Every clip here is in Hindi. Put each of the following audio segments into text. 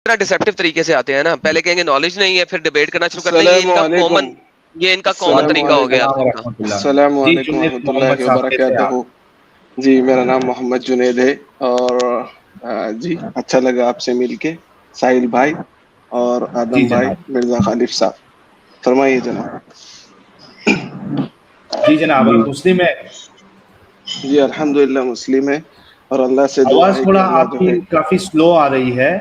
इतना डिसेप्टिव तरीके से आते हैं ना, पहले कहेंगे नॉलेज नहीं है, फिर डिबेट करना शुरू कर लेंगे। ये इनका कॉमन तरीका हो गया अब का। अस्सलामु अलैकुम रहमतुल्लाहि व बरकातहू। जी, मेरा नाम मोहम्मद जुनैद है और जी अच्छा लगा आपसे मिलके, साहिल भाई और आदम भाई, मिर्जा खालिफ साहब। फरमाइए जनाब। जी जनाब, आप मुस्लिम है? जी अल्हम्दुलिल्लाह मुस्लिम है और अल्लाह से दुआ आवाज है कि थोड़ा अल्लाह जो आपकी है। काफी स्लो आ रही है।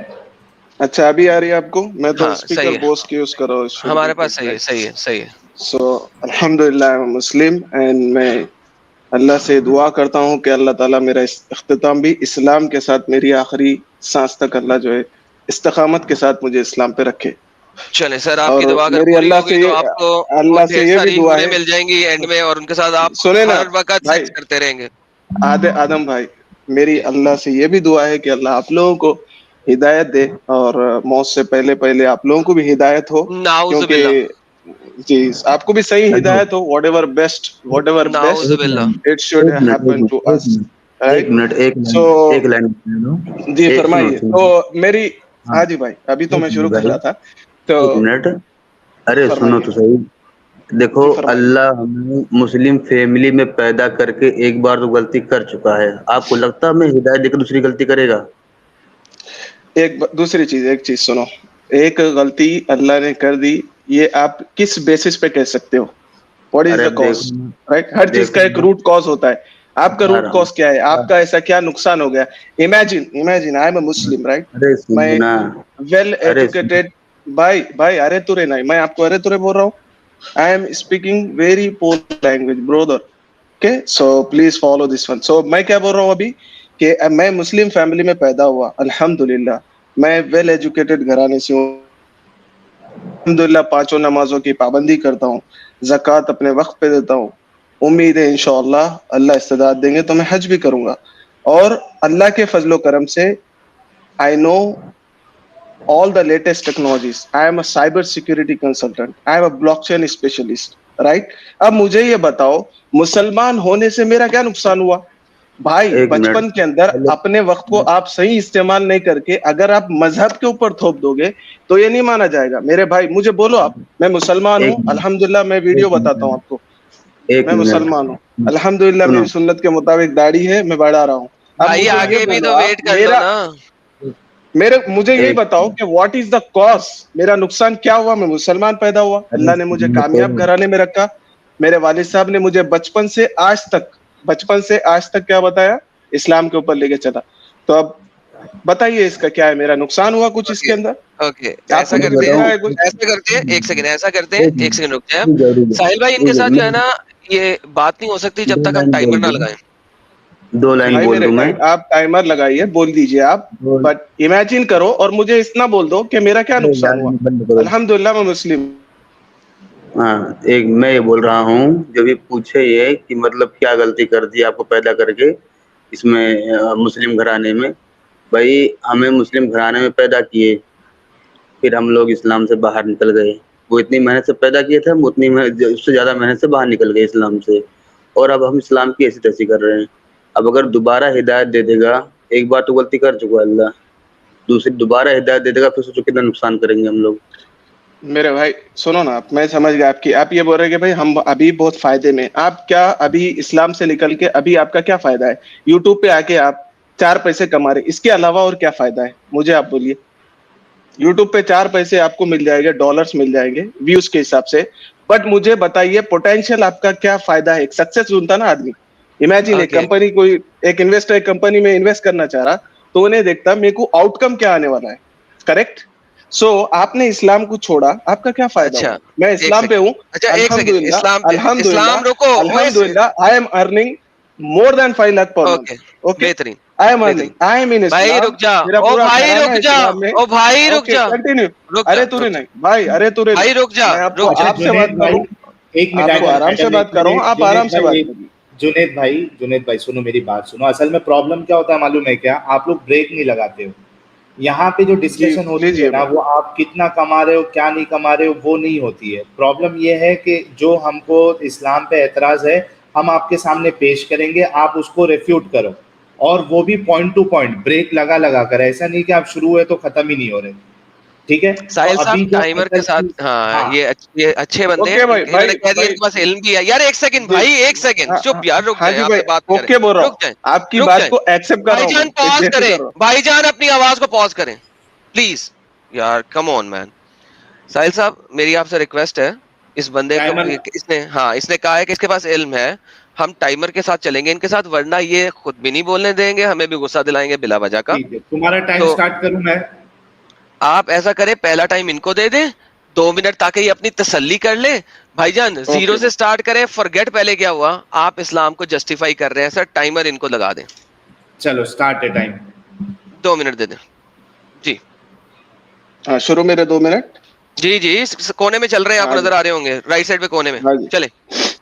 अच्छा, अभी आ रही है आपको? मैं तो हाँ, स्पीकर सही है। बोस की यूज कर रहा हूँ। हमारे पास सही है, सही है, सही है। सो अल्हम्दुलिल्लाह आई एम मुस्लिम एंड मैं अल्लाह से दुआ करता हूँ कि अल्लाह ताला मेरा इख्तिताम भी इस्लाम के साथ, मेरी आखिरी सांस तक अल्लाह जो है इस्तिकामत के साथ मुझे इस्लाम पे रखे। चले सर, आपकी और दुआ अगर मेरी पूरी अल्लाह होगी से तो ये आपको वो अल्लाह से ढेर ये भी सारी दुआ हूरें है। मिल जाएंगी एंड में, और उनके साथ आप सुने ना हर वक्त भाई, सेक्स करते रहेंगे। आदम भाई, मेरी अल्लाह से ये भी दुआ है कि अल्लाह आप लोगों को हिदायत दे और मौत से पहले पहले आप लोगों को भी हिदायत हो, क्योंकि नाउजुबिल्लाह, जी आपको भी सही हिदायत हो। व्हाटएवर नाउजुबिल्लाह। Best it should happen to us, right? So एक लाइन जी एक सुनो फरमाइए। सुनो। तो मेरी, हाँ, हाँ जी भाई, अभी तो एक मैं शुरू मिनट कर भाई, रहा था, तो एक मिनट। अरे सुनो फरमाइए। तो सही। देखो, जी फरमाइए। अल्लाह हमें मुस्लिम फैमिली में पैदा करके एक बार तो गलती कर चुका है। आपको लगता है हमें हिदायत देकर दूसरी गलती करेगा? दूसरी चीज, एक चीज सुनो। एक गलती अल्लाह ने कर दी, ये आप किस बेसिस पे कह सकते हो? व्हाट इज अरे द अब कॉज? देखो ना, राइट, हर चीज का देखो एक ना, रूट कॉज होता है। आपका बता रूट रहा हूँ। कॉज क्या है? आपका ऐसा क्या नुकसान हो गया? Imagine imagine I am a Muslim, right? अरे मैं सुनो ना, वेल अरे सुनो, एजुकेटेड। भाई भाई, अरे तुरे नहीं, मैं आपको अरे तुरे बोल रहा हूँ। I am speaking very poor language brother. Okay, so please follow this one. So मैं क्या बोल रहा हूँ अभी कि मैं मुस्लिम फैमिली में पैदा हुआ, अल्हम्दुलिल्लाह। मैं वेल एजुकेटेड घराने से हूँ, अल्हम्दुलिल्लाह। पांचों नमाजों की पाबंदी करता हूँ, ज़कात अपने वक्त पे देता हूँ। उम्मीद है इंशाअल्लाह अल्लाह इस्तेदाद देंगे तो मैं हज भी करूंगा। और अल्लाह के फजलो करम से I know all the latest technologies. I am a cyber security consultant. I am a blockchain specialist. Right? अब मुझे ये बताओ, मुसलमान होने से मेरा क्या नुकसान हुआ? भाई, एक मिनट बचपन के अंदर पहले। अपने वक्त को आप सही इस्तेमाल नहीं करके अगर आप मजहब के ऊपर थोप दोगे तो ये नहीं माना जाएगा। मेरे भाई, मुझे बोलो आप, मैं मुसलमान एक हूँ मिनट, अल्हम्दुलिल्लाह। मैं वीडियो एक बताता हूँ मिनट, आपको। एक मैं मिनट। मुसलमान हूँ अल्हम्दुलिल्लाह। सुनो, मेरी सुन्नत के मुताबिक दाढ़ी है, मैं बढ़ा रहा हूँ। अब भाई मुझे ये आगे भी बोलो तो आप, वेट कर लो मेरा ना। मुझे यही एक बताओ कि व्हाट इज द कॉज? मेरा नुकसान क्या हुआ? मैं मुसलमान पैदा हुआ, अरे अल्लाह ने मुझे सुनो तो, कामयाब घराने में रखा। मेरे वालिद साहब ने मुझे बचपन से आज तक क्या बताया? इस्लाम के ऊपर लेके चला। तो अब बताइए इसका क्या है? मेरा नुकसान हुआ कुछ इसके ओके, अंदर? ओके, ऐसा आपको मैं कुछ करते दिख हैं, रहा बताऊं? है कुछ? ऐसा करते हैं, एक सेकंड, ऐसा करते हैं, एक एक सेकंड रुक जाए आप। रुक जाओ, रुक जाओ, साहिल भाई, इनके रुक जाओ। साथ जो है मैं ना, ये बात नहीं हो सकती जब दो तक हम लाइन टाइमर बोल ना दूं, लगाएं। दो लाइन भाई बोल मेरे दूं मैं। भाई, आप टाइमर लगाइए, बोल दीजिए आप। दो, बट इमेजिन करो और मुझे इतना बोल दो कि मेरा क्या अरे नुकसान यार हुआ। बंद करो। अल्हम्दुलिल्लाह मैं मुस्लिम। हाँ, एक मैं ये बोल रहा हूँ, जब ये पूछे ये कि मतलब क्या गलती कर दी आपको पैदा करके इसमें मुस्लिम घराने में। भाई हमें मुस्लिम घराने में पैदा किए, फिर हम लोग इस्लाम से बाहर निकल गए। वो इतनी मेहनत से पैदा किए थे, हम उतनी उससे ज़्यादा मेहनत से बाहर निकल गए इस्लाम से, और अब हम इस्लाम की ऐसी तैसी कर रहे हैं। अब अगर दोबारा हिदायत दे देगा, एक बार तो गलती कर चुका है अल्लाह, दूसरी दोबारा हिदायत दे देगा, फिर सोचो कितना नुकसान करेंगे हम लोग। मेरे भाई सुनो ना, मैं समझ गया आपकी। आप ये बोल रहे हैं कि भाई हम अभी बहुत फायदे में। आप क्या अभी इस्लाम से निकल के अभी आपका क्या फायदा है? यूट्यूब पे आके आप चार पैसे कमा रहे, इसके अलावा और क्या फायदा है? मुझे आप बोलिए। यूट्यूब पे चार पैसे आपको मिल जाएंगे, डॉलर्स मिल जाएंगे व्यूज के हिसाब से। बट मुझे बताइए पोटेंशियल आपका क्या फायदा है? एक सक्सेस ढूंढता ना आदमी। इमेजिन एक ओके, कंपनी, कोई एक इन्वेस्टर एक कंपनी में इन्वेस्ट करना चाह रहा, तो उन्हें देखता मेरे को आउटकम क्या आने वाला है। करेक्ट? सो आपने इस्लाम को छोड़ा, आपका क्या फायदा अच्छा, हुआ? मैं एक इस्लाम पे सेकंड। हूँ, अच्छा, एक सेकंड, अल्हम्दुलिल्लाह। इस्लाम पे, इस्लाम अल्हम्दुलिल्लाह, रुको, वैसे। अल्हम्दुलिल्लाह। I am earning more than 5 lakh पर ओके, मंथ। ओके, बेहतरीन, आई एम अर्निंग, बेहतरीन। आई एम इन भाई इस्लाम। रुक जा, मेरा ओ पूरा भाई घराना रुक है जा, इस्लाम में। ओ भाई रुक ओके, जा, कंटिन्यू। रुक जा, अरे तुरे रुक जा, नहीं भाई, अरे तुरे नहीं। भाई रुक जा, मैं आपको रुक जा। अच्छा आपसे बात जुनेद कर रहा भाई, हूँ, एक मिनट आपको आइडल आराम से आइडल बात एक कर रहा हूँ, मिनट। आप आराम से बात एक करिए। जुनेद भाई सुनो मेरी बात सुनो। असल में प्रॉब्लम क्या होता है मालूम है क्या? आप लोग ब्रेक नहीं लगाते हो। यहाँ पे जो जी डिस्कशन होती है लीजिए ना, भाई। वो आप कितना कमा रहे हो क्या नहीं कमा रहे हो वो नहीं होती है। प्रॉब्लम ये है कि जो हमको इस्लाम पे एतराज है हम आपके सामने पेश करेंगे, आप उसको रेफ्यूट करो, और वो भी पॉइंट टू पॉइंट, ब्रेक लगा लगा कर। ऐसा नहीं कि आप शुरू हुए तो खत्म ही नहीं हो रहे। ठीक है। साहिल तो साहब अभी जो टाइमर के साथ, हाँ, हाँ ये अच्छे बंदे हैं, ओके भाई, इन्होंने कह दिया भाई इनके पास इल्म भी है। यार एक सेकंड जी, भाई, एक सेकंड हाँ चुप यार, रुक हाँ जाए, जी भाई, आपसे बात करें, ओके बोल रहा हूँ, रुक जाए, आपकी रुक बात जाए। को एक्सेप्ट कर रहा हूँ भाईजान मैं, पॉज बेइज्जती करें, कर रहा हूँ। भाईजान अपनी आवाज को पॉज करें प्लीज। यार कम ऑन मैन। साहिल साहब मेरी आपसे रिक्वेस्ट है, इस बंदे को, टाइमर इसने कहा है कि इसके पास इल्म है, हम टाइमर के साथ चलेंगे इनके साथ, वरना ये खुद भी नहीं बोलने देंगे, हमें भी गुस्सा दिलाएंगे बिला वजह का। ठीक है, तुम्हारा टाइम तो स्टार्ट करूं मैं? आप ऐसा करें, पहला टाइम इनको दे दें, 2 मिनट, ताकि ये अपनी तसल्ली कर ले। भाईजान जीरो ओके से भाई, स्टार्ट करें, फॉरगेट पहले क्या हुआ, आप इस्लाम को जस्टिफाई कर रहे हैं सर, टाइमर इनको लगा दें, चलो स्टार्ट है टाइम। 2 मिनट दे दें जी। हाँ शुरू मेरे 2 मिनट। जी जी, इस कोने में चल रहे हैं, आपको हाँ जी, नजर आ रहे होंगे, राइट साइड पे कोने में, हाँ जी, चले।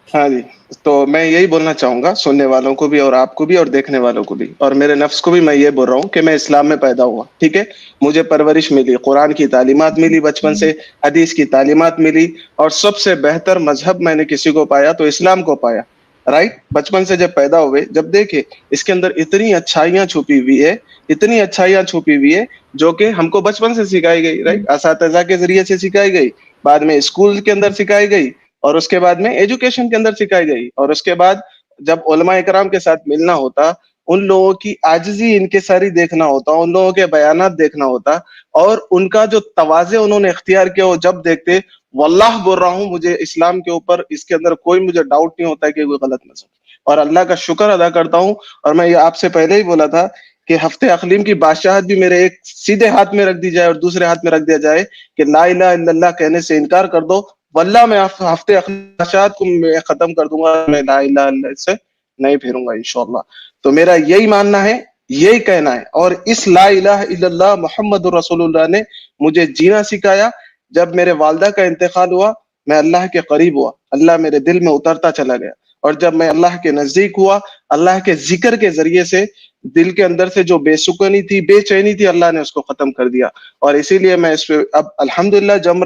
हाँ जी। तो मैं यही बोलना चाहूंगा सुनने वालों को भी और आपको भी और देखने वालों को भी और मेरे नफ्स को भी, मैं ये बोल रहा हूँ कि मैं इस्लाम में पैदा हुआ, ठीक है। मुझे परवरिश मिली, कुरान की तालीमात मिली, बचपन से हदीस की तालीमात मिली, और सबसे बेहतर मजहब मैंने किसी को पाया तो इस्लाम को पाया। राइट, बचपन से जब पैदा हुए, जब देखे इसके अंदर इतनी अच्छाइयां छुपी हुई है, इतनी अच्छाइयां छुपी हुई है, जो कि हमको बचपन से सिखाई गई, राइट, असातिज़ा के जरिए से सिखाई गई, बाद में स्कूल के अंदर सिखाई गई, और उसके बाद में एजुकेशन के अंदर सिखाई गई, और उसके बाद जब उलमा इकराम के साथ मिलना होता, उन लोगों की आजिज़ी इनकिसारी देखना होता, उन लोगों के बयानात देखना होता, और उनका जो तवाज़े उन्होंने इख्तियार किया, वो जब देखते, वल्लाह बोल रहा हूँ, मुझे इस्लाम के ऊपर इसके अंदर कोई मुझे डाउट नहीं होता है कि कोई गलत मज़हब, और अल्लाह का शुक्र अदा करता हूँ। और मैं ये आपसे पहले ही बोला था कि हफ्ते अक़लीम की बादशाहत भी मेरे एक सीधे हाथ में रख दी जाए और दूसरे हाथ में रख दिया जाए कि ला इलाहा इल्लल्लाह कहने से इनकार कर दो, वल्लाह मैं हफ्ते अख़लाक़ात को मैं खत्म कर दूंगा, मैं ला इलाहा इल्लल्लाह से नहीं फिरूंगा इंशाअल्लाह। तो मेरा यही मानना है, यही कहना है, और इस ला इलाहा इल्लल्लाह मुहम्मदुर रसूलुल्लाह ने मुझे जीना सिखाया। जब मेरे वालदा का इंतकाल हुआ, मैं अल्लाह के करीब हुआ, अल्लाह मेरे दिल में उतरता चला गया, और जब मैं अल्लाह के नजदीक हुआ, अल्लाह के जिक्र के जरिए से दिल के अंदर से जो बेसुकनी थी, बेचैनी थी, अल्लाह ने उसको खत्म कर दिया। और इसीलिए मैं इस पे अब अल्हम्दुलिल्लाह जम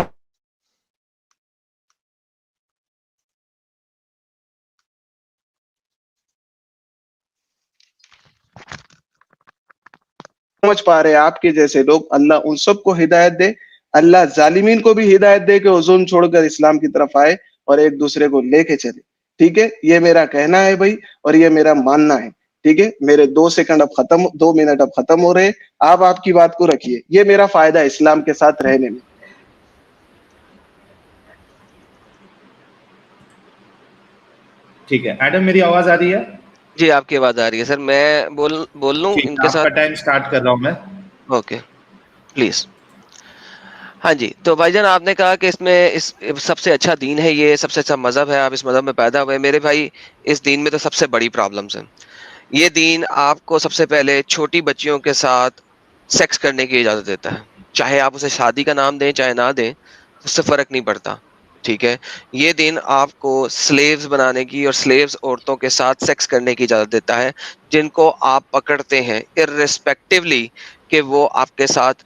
समझ पा रहे हैं आपके जैसे लोग, अल्लाह उन सबको हिदायत दे, अल्लाह जालिमीन को भी हिदायत दे कि वो जुल्म छोड़कर इस्लाम की तरफ आए और एक दूसरे को लेके चले। ठीक है, ये मेरा कहना है भाई, और ये मेरा मानना है। ठीक है, मेरे 2 सेकंड अब खत्म, 2 मिनट अब खत्म हो रहे, आप आपकी बात को रखिए, ये मेरा फायदा है इस्लाम के साथ रहने में। ठीक है एडम, मेरी आवाज आ रही है? जी आपकी आवाज आ रही है सर, मैं बोल लूं ठीक है, इनके आपका साथ? टाइम स्टार्ट कर रहा हूं मैं। Okay please. हाँ जी, तो भाईजान आपने कहा कि इसमें इस सबसे अच्छा दीन है, ये सबसे अच्छा मजहब है, आप इस मजहब में पैदा हुए। मेरे भाई, इस दीन में तो सबसे बड़ी प्रॉब्लम्स हैं। ये दीन आपको सबसे पहले छोटी बच्चियों के साथ सेक्स करने की इजाजत देता है, चाहे आप उसे शादी का नाम दें चाहे ना दें, उससे फर्क नहीं पड़ता। ठीक है, ये दिन आपको स्लेव्स बनाने की और स्लेव्स औरतों के साथ सेक्स करने की इजाजत देता है, जिनको आप पकड़ते हैं इर्रेस्पेक्टिवली कि वो आपके साथ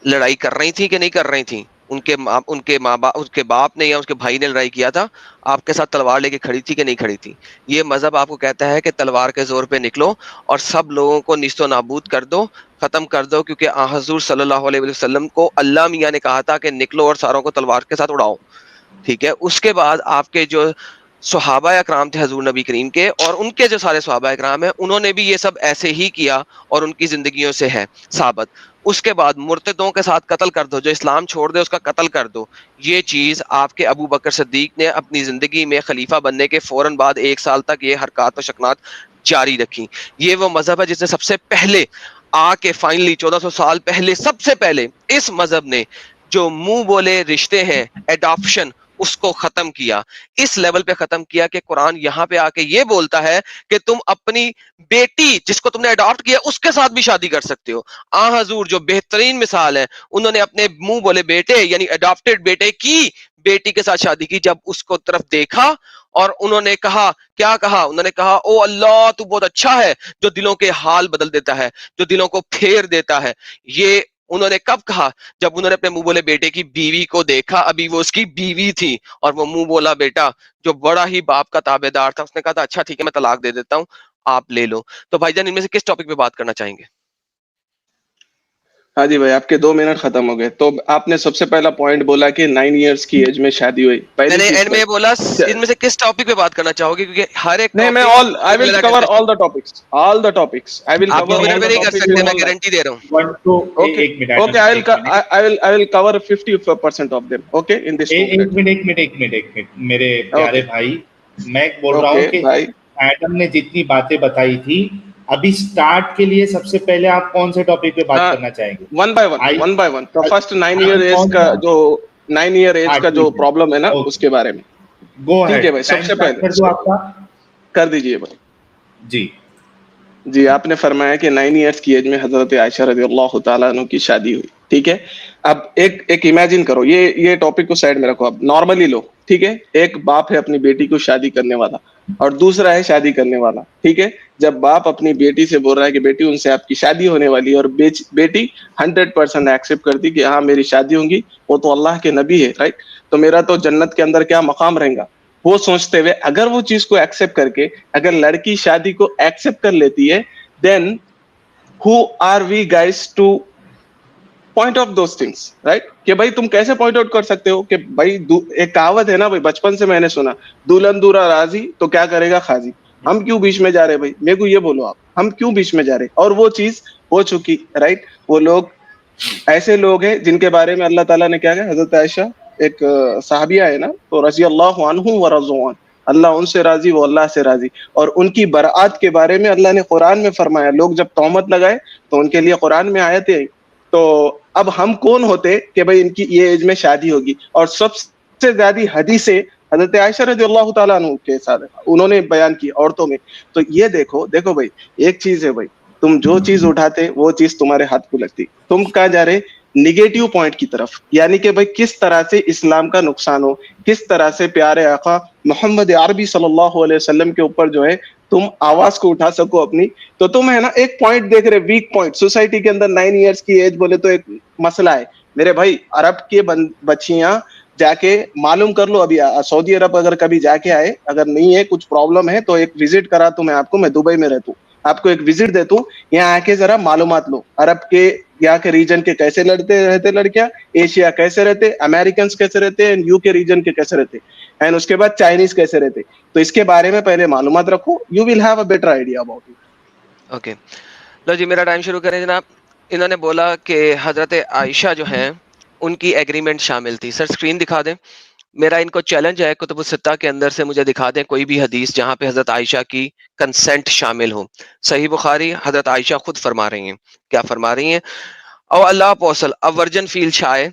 लड़ाई कर रही थी कि नहीं कर रही थी, उनके बाप ने या उसके भाई ने लड़ाई किया था, आपके साथ तलवार लेके खड़ी थी कि नहीं खड़ी थी। ये मजहब आपको कहता है कि तलवार के जोर पे निकलो और सब लोगों को निस्तो नाबूद कर दो, खत्म कर दो, क्योंकि हजूर सल्लल्लाहु अलैहि वसल्लम को अल्लाह मियाँ ने कहा था कि निकलो और सारों को तलवार के साथ उड़ाओ। ठीक है, उसके बाद आपके जो सहाबा अकराम थे हजूर नबी करीम के, और उनके जो सारे सहाबा अकराम हैं, उन्होंने भी ये सब ऐसे ही किया और उनकी जिंदगियों से है साबित। उसके बाद मुर्तदों के साथ कत्ल कर दो, जो इस्लाम छोड़ दे उसका कत्ल कर दो। ये चीज आपके अबू बकर सिद्दीक ने अपनी जिंदगी में खलीफा बनने के फौरन बाद 1 साल तक ये हरकत व शकनात जारी रखी। ये वो मजहब है जिसने सबसे पहले आके फाइनली 1400 साल पहले, सबसे पहले इस मजहब ने जो मुंह बोले रिश्ते हैं, एडॉप्शन, उसको खत्म किया। इस लेवल पे खत्म किया कि कुरान यहाँ पे आके ये बोलता है कि तुम अपनी बेटी जिसको तुमने अडॉप्ट किया उसके साथ भी शादी कर सकते हो। आ हजूर जो बेहतरीन मिसाल है, उन्होंने अपने मुंह बोले बेटे यानी अडॉप्टेड बेटे की बेटी के साथ शादी की। जब उसको तरफ देखा और उन्होंने कहा, क्या कहा, उन्होंने कहा ओ अल्लाह तू बहुत अच्छा है, जो दिलों के हाल बदल देता है, जो दिलों को फेर देता है। ये उन्होंने कब कहा? जब उन्होंने अपने मुंह बोले बेटे की बीवी को देखा, अभी वो उसकी बीवी थी, और वो मुंह बोला बेटा जो बड़ा ही बाप का ताबेदार था, उसने कहा था अच्छा ठीक है मैं तलाक दे देता हूं, आप ले लो। तो भाईजान इनमें से किस टॉपिक पे बात करना चाहेंगे? हाँ जी भाई, आपके 2 मिनट खत्म हो गए। तो आपने सबसे पहला पॉइंट बोला कि 9 इयर्स की एज में शादी हुई। पहली मैंने चीज एंड में भाई, ये बोला इनमें से किस टॉपिक पे बात करना चाहोगे, क्योंकि हर एक नहीं, मैं टॉपिक ऑल आई एक विल अलग cover discussion. All the topics I will आप कवर 2 मिनट ऑल में द नहीं कर टॉपिक्स सकते, इन मैं ऑल लाइफ। गारंटी दे रहा हूँ। वन टू Okay, एक मिनट okay, एक minute I will cover 50% of them. Okay, in this 2 एक minutes. मिनट एक मिनट एक मिनट एक मिनट मेरे प्यारे Okay, भाई, मैं बोल रहा हूँ okay, कि भाई। एडम ने जितनी बातें बताई थी, अभी स्टार्ट के लिए सबसे पहले आप कौन से टॉपिक पे बात हाँ, करना चाहेंगे? One by one. तो फर्स्ट 9 अभी ईयर एज कौन का सा? जो 9 ईयर एज हाँ का जो ठीक है, प्रॉब्लम है ना, ओके, उसके बारे में। गो ठीक है अहेड, भाई, टाइम सबसे स्टार्ट कर दो पहले आपका। कर दीजिए भाई। जी जी, आपने फरमाया कि 9 इयर्स की एज में हजरत आयशा रजी अल्लाह तआला अन्हा की शादी हुई। ठीक है, अब एक इमेजिन करो, ये टॉपिक को साइड में रखो, अब नॉर्मली लो। ठीक है, एक बाप है अपनी बेटी को शादी करने वाला, और दूसरा है शादी करने वाला। ठीक है, जब बाप अपनी बेटी से बोल रहा है कि बेटी उनसे आपकी शादी होने वाली है, और बेटी 100% एक्सेप्ट करती कि हाँ मेरी शादी होगी, वो तो अल्लाह के नबी है, राइट, तो मेरा तो जन्नत के अंदर क्या मकाम रहेगा, वो सोचते हुए अगर वो चीज को एक्सेप्ट करके अगर लड़की शादी को एक्सेप्ट कर लेती है, then who are we guys to point out those things, right, कि भाई तुम कैसे पॉइंट आउट कर सकते हो कि भाई एक कहावत है ना भाई, बचपन से मैंने सुना, दुल्हन दूरा राजी तो क्या करेगा खाजी। हम क्यों बीच में जा रहे भाई, मेरे को ये बोलो आप, हम क्यों बीच में जा रहे, और वो चीज हो चुकी, राइट। वो लोग ऐसे लोग हैं जिनके बारे में अल्लाह ताला ने क्या कहा, हजरत आयशा एक साहबिया है ना, तो रजी अल्लाह अन्हु व रज़ू अन, अल्लाह उनसे राजी, वो अल्लाह से राजी। और उनकी बरात के बारे में अल्लाह ने कुरान में फरमाया, लोग जब तोहमत लगाए तो उनके लिए कुरान में आयतें आई। तो अब हम कौन होते कि भाई इनकी ये एज में शादी होगी, और सबसे ज्यादा हदीसें हजरत आयशा रजी अल्लाह तआला अन्हु के साथ उन्होंने बयान की औरतों में। तो ये देखो देखो भाई, एक चीज है भाई, तुम जो चीज उठाते वो चीज तुम्हारे हाथ को लगती। तुम कहाँ जा रहे, निगेटिव पॉइंट की तरफ, यानी कि भाई किस तरह से इस्लाम का नुकसान हो, किस तरह से प्यारे आका मोहम्मद अरबी सल्लल्लाहु अलैहि वसल्लम के ऊपर जो है तुम आवाज को उठा सको अपनी। तो तुम है ना एक पॉइंट देख रहे, वीक पॉइंट सोसाइटी के अंदर। 9 इयर्स की एज बोले तो एक मसला है मेरे भाई। अरब के बच्चियां जाके मालूम कर लो, अभी सऊदी अरब अगर कभी जाके आए, अगर नहीं है कुछ प्रॉब्लम है तो एक विजिट करा तो मैं आपको, मैं दुबई में रहता हूँ, आपको एक विजिट देता हूँ, यहाँ आके जरा मालूमात लो अरब के, यहाँ के रीजन के कैसे लड़ते रहते लड़कियां, एशिया कैसे रहते, अमेरिकन कैसे रहते हैं, यूके रीजन के कैसे रहते, एंड उसके बाद चाइनीज कैसे रहते। तो इसके बारे में पहले मालूमात रखो, you will have a better idea about it. Okay, लो जी, मेरा टाइम शुरू करें जनाब। इन्होंने बोला कि हजरत आयशा जो हैं उनकी एग्रीमेंट शामिल थी। सर स्क्रीन दिखा दें। मेरा इनको चैलेंज है, कुतुब सित्ता के अंदर से मुझे दिखा दें कोई भी हदीस जहां पे हजरत आयशा की कंसेंट शामिल हो। सही बुखारी, हजरत आयशा खुद फरमा रही हैं, क्या फरमा रही हैं? Oh Allah apostle, a virgin feel shy.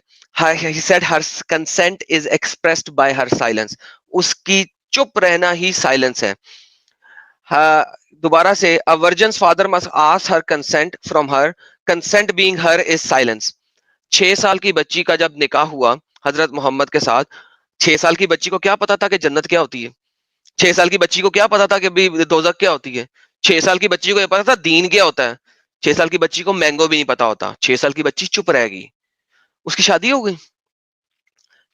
He said her consent is expressed by her silence. उसकी चुप रहना ही साइलेंस है। दोबारा से, a virgin's father must ask her consent from her. Consent being her is silence. 6 साल की बच्ची का जब निकाह हुआ हजरत मोहम्मद के साथ, 6 साल की बच्ची को क्या पता था कि जन्नत क्या होती है? 6 साल की बच्ची को क्या पता था कि भी दोजख क्या होती है? 6 साल की बच्ची को ये पता था दीन क्या होता है? 6 साल की बच्ची को मैंगो भी नहीं पता होता। 6 साल की बच्ची चुप रहेगी, उसकी शादी हो गई।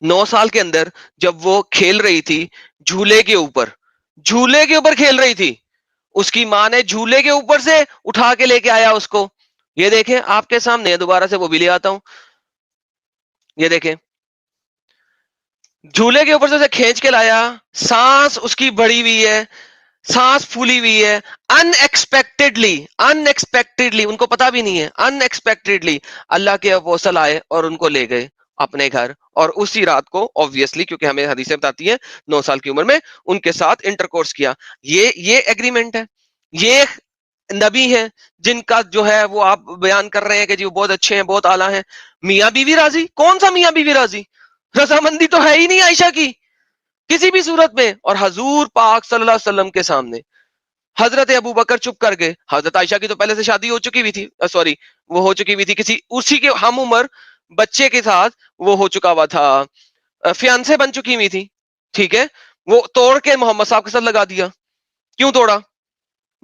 9 साल के अंदर जब वो खेल रही थी झूले के ऊपर, झूले के ऊपर खेल रही थी, उसकी माँ ने झूले के ऊपर से उठा के लेके आया उसको। ये देखें आपके सामने, दोबारा से वो भी ले आता हूं, ये देखें, झूले के ऊपर से उसे खींच के लाया, सांस उसकी बढ़ी हुई है, सांस फूली हुई है, अनएक्सपेक्टेडली, अनएक्सपेक्टेडली, उनको पता भी नहीं है, अनएक्सपेक्टेडली अल्लाह के अपोस्टल आए और उनको ले गए अपने घर, और उसी रात को ऑब्वियसली, क्योंकि हमें हदीसें बताती है, 9 साल की उम्र में उनके साथ इंटरकोर्स किया। ये एग्रीमेंट है। ये नबी है जिनका जो है वो आप बयान कर रहे हैं कि जी वो बहुत अच्छे हैं, बहुत आला हैं। मियां बीवी राजी? कौन सा मियां बीवी राजी? रजामंदी तो है ही नहीं आयशा की किसी भी सूरत में। और हजूर पाक सल्लल्लाहु अलैहि वसल्लम के सामने हजरत अबू बकर चुप कर गए। हजरत आयशा की तो पहले से शादी हो चुकी हुई थी, सॉरी, वो हो चुकी हुई थी किसी उसी के हम उम्र बच्चे के साथ, वो हो चुका हुआ था, फियांसे बन चुकी हुई थी। ठीक है, वो तोड़ के मोहम्मद साहब के साथ लगा दिया। क्यों तोड़ा?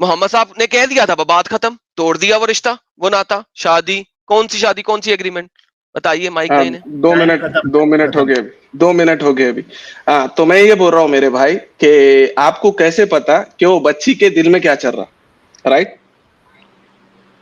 मोहम्मद साहब ने कह दिया था बात खत्म, तोड़ दिया वो रिश्ता, वो नाता, शादी। कौन सी शादी, कौन सी एग्रीमेंट? बताइए, माइक हाँ, लाइन है। 2 मिनट, 2 मिनट हो गए अभी, 2 मिनट हो गए अभी। हाँ, तो मैं ये बोल रहा हूँ मेरे भाई कि आपको कैसे पता कि वो बच्ची के दिल में क्या चल रहा, राइट?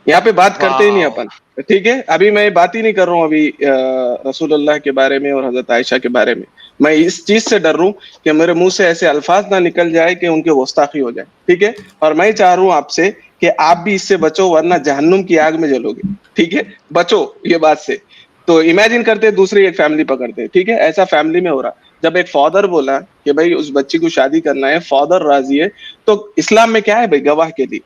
यहाँ पे बात करते ही नहीं वाह, अपन। ठीक है, अभी मैं बात ही नहीं कर रहा हूँ अभी रसूलुल्लाह के बारे में और हजरत आयशा के बारे में। मैं इस चीज से डर रहा हूँ कि मेरे मुंह से ऐसे अल्फाज ना निकल जाए कि उनके गुस्ताखी हो जाए, ठीक है। और मैं चाह रहा हूँ आपसे कि आप भी इससे बचो, वरना जहन्नुम की आग में जलोगे, ठीक है। बचो ये बात से। तो इमेजिन करते दूसरी एक फैमिली पकड़ते, ठीक है, ऐसा फैमिली में हो रहा। जब एक फादर बोला कि भाई उस बच्ची को शादी करना है, फादर राजी है, तो इस्लाम में क्या है भाई? गवाह के लिए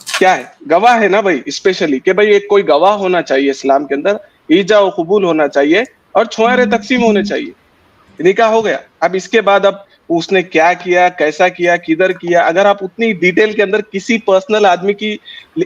क्या है? गवाह है ना भाई, स्पेशली कि भाई एक कोई गवाह होना चाहिए इस्लाम के अंदर, ईजा और कबूल होना चाहिए और छोहरे तकसीम होने चाहिए। निकाह हो गया। अब इसके बाद अब उसने क्या किया, कैसा किया, किधर किया, अगर आप उतनी डिटेल के अंदर किसी पर्सनल आदमी की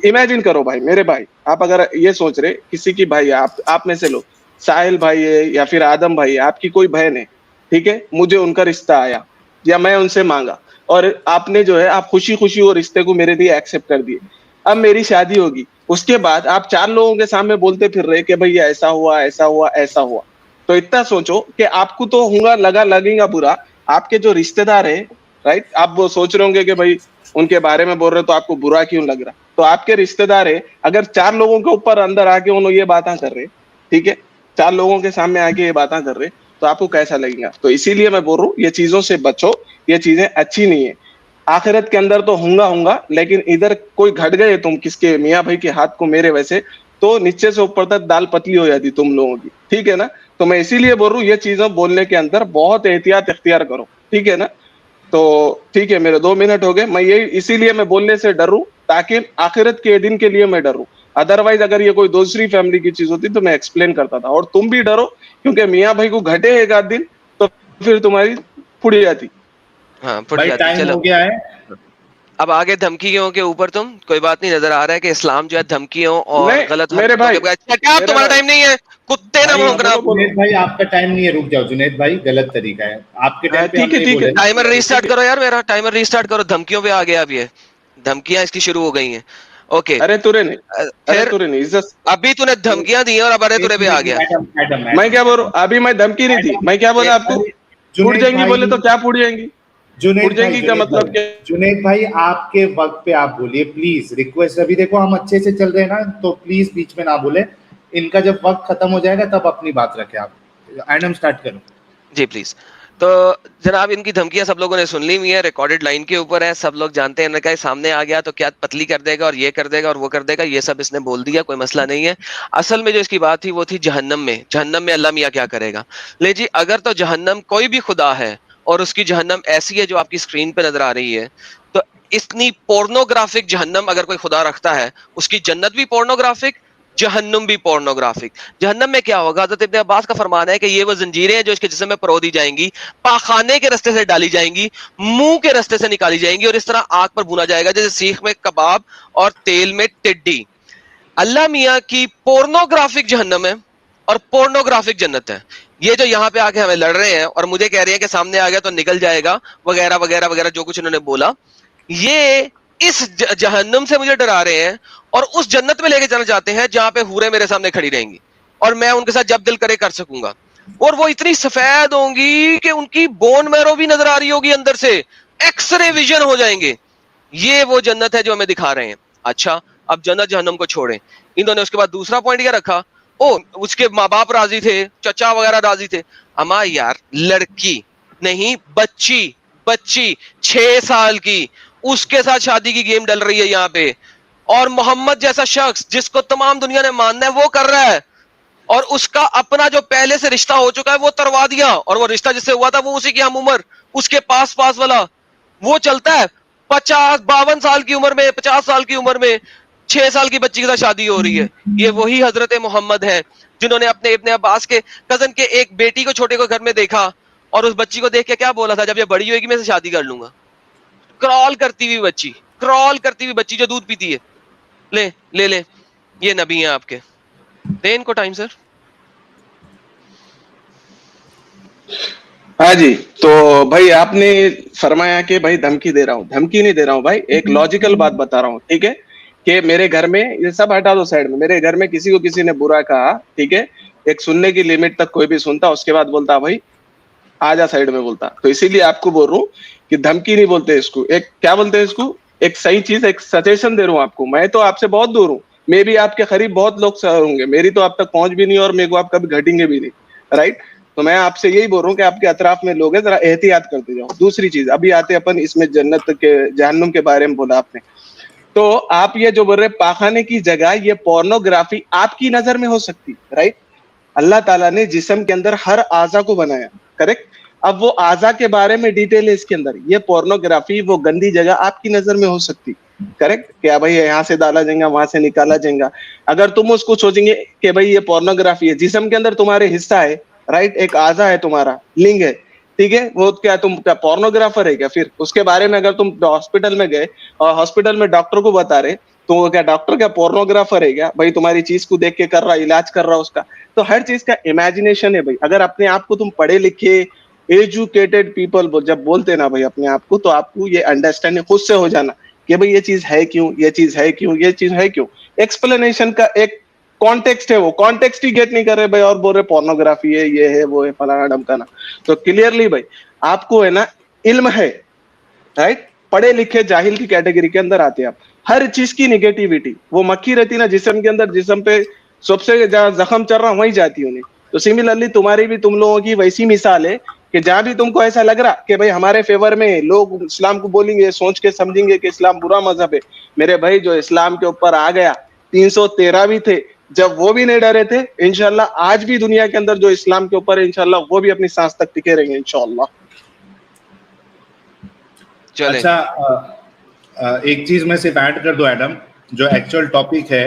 इमेजिन करो भाई, मेरे भाई, आप अगर ये सोच रहे किसी की भाई, आप में से लो, साहिल भाई है या फिर आदम भाई है, आपकी कोई बहन है, ठीक है, मुझे उनका रिश्ता आया या मैं उनसे मांगा और आपने जो है आप खुशी खुशी वो रिश्ते को मेरे लिए एक्सेप्ट कर दिए। अब मेरी शादी होगी, उसके बाद आप 4 लोगों के सामने बोलते फिर रहे कि भाई ऐसा हुआ, ऐसा हुआ, ऐसा हुआ। तो इतना सोचो कि आपको तो होगा लगेगा बुरा, आपके जो रिश्तेदार है, राइट, आप वो सोच रहे होंगे कि भाई उनके बारे में बोल रहे तो आपको बुरा क्यों लग रहा। तो आपके रिश्तेदार है, अगर 4 लोगों के ऊपर अंदर आके उन्होंने ये बातें कर रहे, ठीक है, 4 लोगों के सामने आके ये बातें कर रहे, तो आपको कैसा लगेगा? तो इसीलिए मैं बोल रहा हूँ ये चीजों से बचो, ये चीजें अच्छी नहीं है। आखिरत के अंदर तो होगा, लेकिन इधर कोई घट गए तुम किसके मियाँ भाई के हाथ को मेरे वैसे, तो नीचे से ऊपर तक दाल पतली हो जाती तुम लोगों की, ठीक है ना। तो मैं इसीलिए बोल रहा हूँ ये चीजें बोलने के अंदर बहुत एहतियात इख्तियार करो, ठीक है ना। तो ठीक है, मेरे 2 मिनट हो गए। मैं यही इसीलिए मैं बोलने से डर हूँ, ताकि आखिरत के दिन के लिए मैं डरूं। अदरवाइज अगर ये कोई दूसरी फैमिली की चीज होती तो मैं एक्सप्लेन करता था। और तुम भी डरो, क्योंकि मियाँ भाई को घटे एक आध दिन तो फिर तुम्हारी फुट जाती। हाँ फुट भाई जाती। टाइम चलो हो गया है। अब आगे धमकियों के ऊपर तुम कोई बात नहीं, नजर आ रहा है कि इस्लाम जो है धमकियों और नहीं गलत मेरे हरकतों भाई, के बगैर। क्या मेरे तुम्हारा भाई, टाइम नहीं है? कुत्ते ना भाई भौंकना। बोलो बोलो। जुनेद भाई आपका टाइम नहीं है, रुक जाओ जुनेद भाई, गलत तरीका है। आपके टाइम पे हम ठीक है नहीं ठीक है। बोले ना। टाइमर रीस्टार्ट ठीक है। करो यार, मेरा टाइमर रीस्टार्ट करो। धमकियों पे आ गया अब, ये धमकियां इसकी शुरू हो गई हैं। ओके अरे तुरे नहीं, अरे फिर तुरे नहीं, इज्जत। अभी तूने धमकियां दी हैं और अब अरे तुरे पे आ गया। मैडम मैडम मैं क्या बोल रहा मैडम हूँ? अभी मैं धमकी नहीं थी, मैं क्या बोला आपको? अरे फूट जुनेद जाएंगी बोले भाई, तो क्या फूट जाएंगी? फूट जुनेद भाई, जाएंगी का मतलब क्या? जुनेद भाई आपके वक्त पे आप बोलिए प्लीज, रिक्वेस्ट। अभी देखो हम अच्छे से चल रहे हैं ना, तो प्लीज बीच में ना बोले। इनका जब वक्त खत्म हो जाएगा तब अपनी बात रखें आप। एडम स्टार्ट करो। जी प्लीज। तो जनाब इनकी धमकियां सब लोगों ने सुन ली हुई है, रिकॉर्डेड लाइन के ऊपर है, सब लोग जानते हैं। इनका सामने आ गया तो क्या पतली कर देगा और ये कर देगा और वो कर देगा, ये सब इसने बोल दिया, कोई मसला नहीं है। असल में जो इसकी बात थी वो थी जहन्नम में। जहन्नम में अल्लाह मियाँ क्या करेगा? ले जी, अगर तो जहन्नम कोई भी खुदा है और उसकी जहन्नम ऐसी है जो आपकी स्क्रीन पे नजर आ रही है, तो इतनी पोर्नोग्राफिक जहन्नम अगर कोई खुदा रखता है, उसकी जन्नत भी पोर्नोग्राफिक, जहन्नुम भी पोर्नोग्राफिक। जहन्नम में क्या होगा? हज़रत इब्न अब्बास का फरमान है कि ये वो जंजीरें हैं जो इसके जिस्म में परो दी जाएंगी, पाखाने के रास्ते से डाली जाएंगी, मुंह के रास्ते से निकाली जाएंगी और इस तरह आग पर भुना जाएगा जैसे सीख में कबाब और तेल में टिड्डी। अल्लाह मियाँ की पोर्नोग्राफिक जहन्नम है और पोर्नोग्राफिक जन्नत है। ये जो यहाँ पे आके हमें लड़ रहे हैं और मुझे कह रहे हैं कि सामने आ गया तो निकल जाएगा वगैरह वगैरह वगैरह, जो कुछ उन्होंने बोला, ये इस जहन्नम से मुझे डरा रहे हैं और उस जन्नत में लेके जाना चाहते हैं जहां पे हूरें मेरे सामने खड़ी रहेंगी और मैं उनके साथ जब दिल करे कर सकूंगा। और वो इतनी सफेद होंगी कि उनकी बोन मैरो भी नजर आ रही होगी अंदर से, एक्सरे विजन हो जाएंगे। ये वो जन्नत है जो हमें दिखा रहे हैं। अच्छा, अब जन्नत जहन्नम को छोड़ें। इन्होंने उसके बाद दूसरा पॉइंट क्या रखा? ओ उसके माँ बाप राजी थे, चचा वगैरह राजी थे। अमा यार, लड़की नहीं बच्ची, बच्ची 6 साल की, उसके साथ शादी की गेम डल रही है यहाँ पे। और मोहम्मद जैसा शख्स जिसको तमाम दुनिया ने मानना है वो कर रहा है, और उसका अपना जो पहले से रिश्ता हो चुका है वो तरवा दिया, और वो रिश्ता जिससे हुआ था वो उसी की हम उम्र, उसके पास पास वाला वो चलता है। 52 साल की उम्र में, 50 साल की उम्र में 6 साल की बच्ची के साथ शादी हो रही है। ये वही हजरत मोहम्मद है जिन्होंने अपने इब्ने अब्बास के कजन के एक बेटी को छोटे को घर में देखा और उस बच्ची को देख के क्या बोला था? जब ये बड़ी होगी मैं इसे शादी कर लूंगा। क्रॉल करती हुई बच्ची, क्रॉल करती हुई बच्ची जो दूध पीती है। ले ले ले, ये नबी हैं आपके, दे इनको टाइम सर। हाँ जी, तो भाई आपने फरमाया कि भाई धमकी दे रहा हूँ। धमकी नहीं दे रहा हूँ भाई, एक लॉजिकल बात बता रहा हूँ, ठीक है। कि मेरे घर में, ये सब हटा दो साइड में, मेरे घर में किसी को किसी ने बुरा कहा, ठीक है, एक सुनने की लिमिट तक कोई भी सुनता, उसके बाद बोलता भाई आजा साइड में बोलता। तो इसीलिए आपको बोल रहा हूँ कि धमकी नहीं बोलते इसको, एक क्या बोलते हैं इसको, एक सही चीज, एक सजेशन दे रहा हूँ आपको। मैं तो आपसे बहुत दूर हूँ, मे भी आपके करीब बहुत लोग होंगे, मेरी तो आप तक पहुंच भी नहीं और मेरे को आप कभी घटेंगे भी नहीं, राइट। तो मैं आपसे यही बोल रहा हूँ कि आपके अतराफ में लोग हैं, जरा एहतियात करते जाओ। दूसरी चीज, अभी आते अपन इसमें जन्नत के जहन्नुम के बारे में बोला आपने, तो आप ये जो बोल रहे पाखाने की जगह ये पोर्नोग्राफी आपकी नजर में हो सकती, राइट। अल्लाह ताला ने जिस्म के अंदर हर आजा को बनाया, करेक्ट। अब वो आजा के बारे में डिटेल है इसके अंदर, ये पोर्नोग्राफी वो गंदी जगह आपकी नजर में हो सकती, करेक्ट। क्या भाई यहाँ से डाला जाएगा, वहां से निकाला जाएगा, अगर तुम उसको सोचेंगे कि भाई ये पोर्नोग्राफी है, जिस्म के अंदर तुम्हारे हिस्सा है, राइट, एक आजा है, तुम्हारा लिंग है, ठीक है, वो क्या तुम क्या पोर्नोग्राफर है क्या? फिर उसके बारे में अगर तुम हॉस्पिटल में गए और हॉस्पिटल में डॉक्टर को बता रहे, तो वो क्या डॉक्टर क्या पोर्नोग्राफर है क्या? भाई तुम्हारी चीज को देख के कर रहा, इलाज कर रहा उसका। तो हर चीज का इमेजिनेशन है भाई। अगर अपने आप को तुम पढ़े लिखे एजुकेटेड पीपल जब बोलते ना भाई अपने आप को, तो आपको ये अंडरस्टैंडिंग खुद से हो जाना कि भाई ये चीज है क्यों, ये चीज है क्यों, ये चीज है क्यों। एक्सप्लेनेशन का एक कॉन्टेक्स्ट है, वो कॉन्टेक्स्ट ही गेट नहीं कर रहे भाई, और बोल रहे पोर्नोग्राफी है, ये है, वो है, फलाना ढमकाना। तो क्लियरली भाई आपको है ना इल्म है, राइट। पढ़े लिखे जाहिल की कैटेगरी के अंदर आते हैं आप। हर चीज की निगेटिविटी वो मक्खी रहती ना जिस्म के अंदर, जिस्म पे सबसे जहां जख्म चल रहा वहीं जाती उन्हें। तो सिमिलरली तुम्हारी भी तुम लोगों की वैसी मिसाल है कि जहां भी तुमको ऐसा लग रहा कि भाई हमारे फेवर में लोग इस्लाम को बोलेंगे, सोच के समझेंगे कि इस्लाम बुरा मजहब है, मेरे भाई जो इस्लाम के ऊपर आ गया 313 भी थे, जब वो भी नहीं डरे थे, इंशाल्लाह आज भी दुनिया के अंदर जो इस्लाम के ऊपर है इंशाल्लाह वो भी अपनी सांस तक टिके रहेंगे इंशाल्लाह। चले अच्छा, एक चीज मैं सिर्फ ऐड कर दूं एडम, जो एक्चुअल टॉपिक है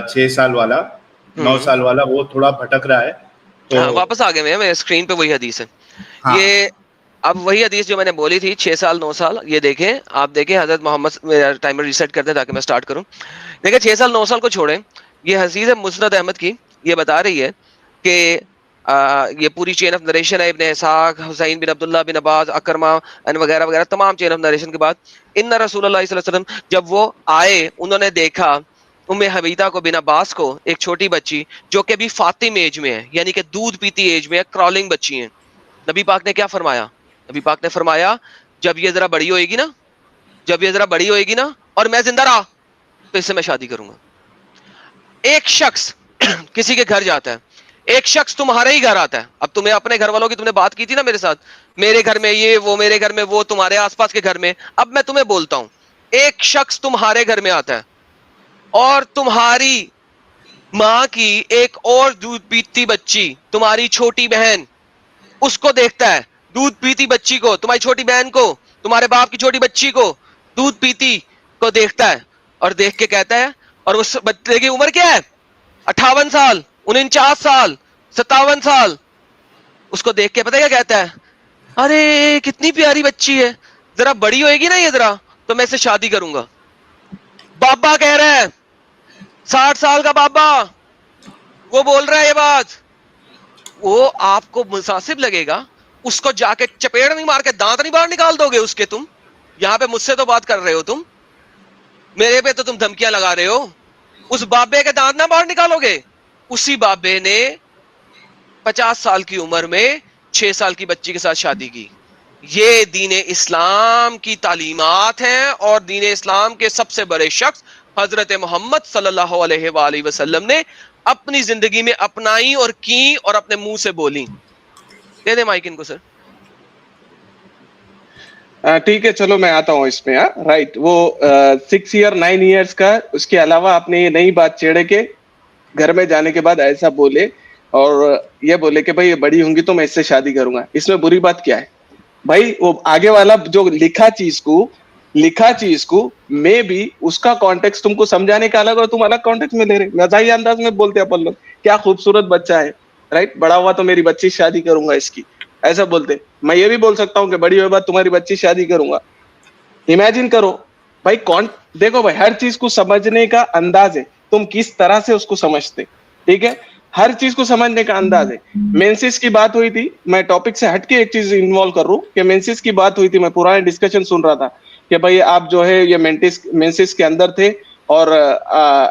6 साल वाला 9 साल वाला, वो थोड़ा भटक रहा है। तो हाँ, वापस आ गए मेरे स्क्रीन पे वही हदीस है। हाँ। ये अब वही हदीस जो मैंने बोली थी 6 साल 9 साल, ये देखें आप, देखें हजरत मोहम्मद, मेरा टाइमर रीसेट करते ताकि मैं स्टार्ट करूं। देखिए 6 साल 9 साल को छोड़ें, ये हदीस है मुस्नद अहमद की, ये बता रही है कि ये पूरी चेन ऑफ नरेशन है, इब्ने इसाक, हुसैन बिन अब्दुल्लाह बिन अब्बास, अकरमा वगैरह वगैरह, तमाम चेन ऑफ नरेशन के बाद इन्ना रसूलुल्लाह सल्लल्लाहु अलैहि वसल्लम जब वो आए, उन्होंने देखा उम्मे हबीता को बिन अब्बास को, एक छोटी बच्ची जो कि अभी फातिम एज में है, यानी कि दूध पीती एज में है, क्रॉलिंग बच्ची है। नबी पाक ने क्या फरमाया? नबी पाक ने फरमाया जब ये जरा बड़ी होएगी ना, जब ये जरा बड़ी होएगी ना और मैं जिंदा रहा तो इससे मैं शादी करूंगा। एक शख्स किसी के घर जाता है, एक शख्स तुम्हारे ही घर आता है। अब तुम्हें अपने घर वालों की तुमने बात की थी ना मेरे साथ, मेरे घर में ये वो, मेरे घर में वो, तुम्हारे आसपास के घर में। अब मैं तुम्हें बोलता हूं, एक शख्स तुम्हारे घर में आता है और तुम्हारी माँ की एक और दूध पीती बच्ची, तुम्हारी छोटी बहन, उसको देखता है, दूध पीती बच्ची को, तुम्हारी छोटी बहन को, तुम्हारे बाप की छोटी बच्ची को दूध पीती को देखता है और देख के कहता है, और उस बच्चे की उम्र क्या है? 58 साल, 49 साल, 57 साल। उसको देख के पता है क्या कहता है? अरे कितनी प्यारी बच्ची है, जरा बड़ी होएगी ना ये जरा तो मैं इससे शादी करूंगा। बाबा कह रहा है, 60 साल का बाबा वो बोल रहा है ये बात। वो आपको मुनासिब लगेगा? उसको जाके चपेड़ नहीं मार के दांत नहीं बाहर निकाल दोगे उसके? तुम यहां पे मुझसे तो बात कर रहे हो, तुम मेरे पे तो तुम धमकियां लगा रहे हो। उस बाबे के दांत ना बाहर निकालोगे? उसी बाबे ने 50 साल की उम्र में 6 साल की बच्ची के साथ शादी की। ये दीन इस्लाम की तालीमात हैं और दीन इस्लाम के सबसे बड़े शख्स हजरत मोहम्मद सल्लल्लाहु अलैहि वसल्लम ने अपनी जिंदगी में अपनाई और की और अपने मुंह से बोली। दे दे माइक इनको सर। ठीक है, चलो मैं आता हूँ इसमें। राइट, वो 6 ईयर 9 ईयर्स का, उसके अलावा आपने ये नई बात छेड़े के घर में जाने के बाद ऐसा बोले और ये बोले कि भाई ये बड़ी होंगी तो मैं इससे शादी करूंगा। इसमें बुरी बात क्या है भाई? वो आगे वाला जो लिखा चीज को मैं भी उसका कॉन्टेक्स्ट तुमको समझाने का अलग और तुम अलग कॉन्टेक्स्ट में ले रहे, मजाही अंदाज में बोलते अपन लोग, क्या खूबसूरत बच्चा है, राइट, बड़ा हुआ तो मेरी बच्ची शादी करूंगा इसकी, ऐसा बोलते। मैं ये भी बोल सकता हूँ कि बड़ी हुई बात तुम्हारी बच्ची शादी करूंगा। इमेजिन करो भाई, कौन, देखो भाई हर चीज को समझने का अंदाज है, तुम किस तरह से उसको समझते, ठीक है, हर चीज को समझने का अंदाज है। मेंसिस की बात हुई थी, मैं टॉपिक से हटके एक चीज इन्वॉल्व कर रहा हूँ कि मेंसिस की बात हुई थी, मैं पुराने डिस्कशन सुन रहा था कि भाई आप जो है ये मेंसिस के अंदर थे और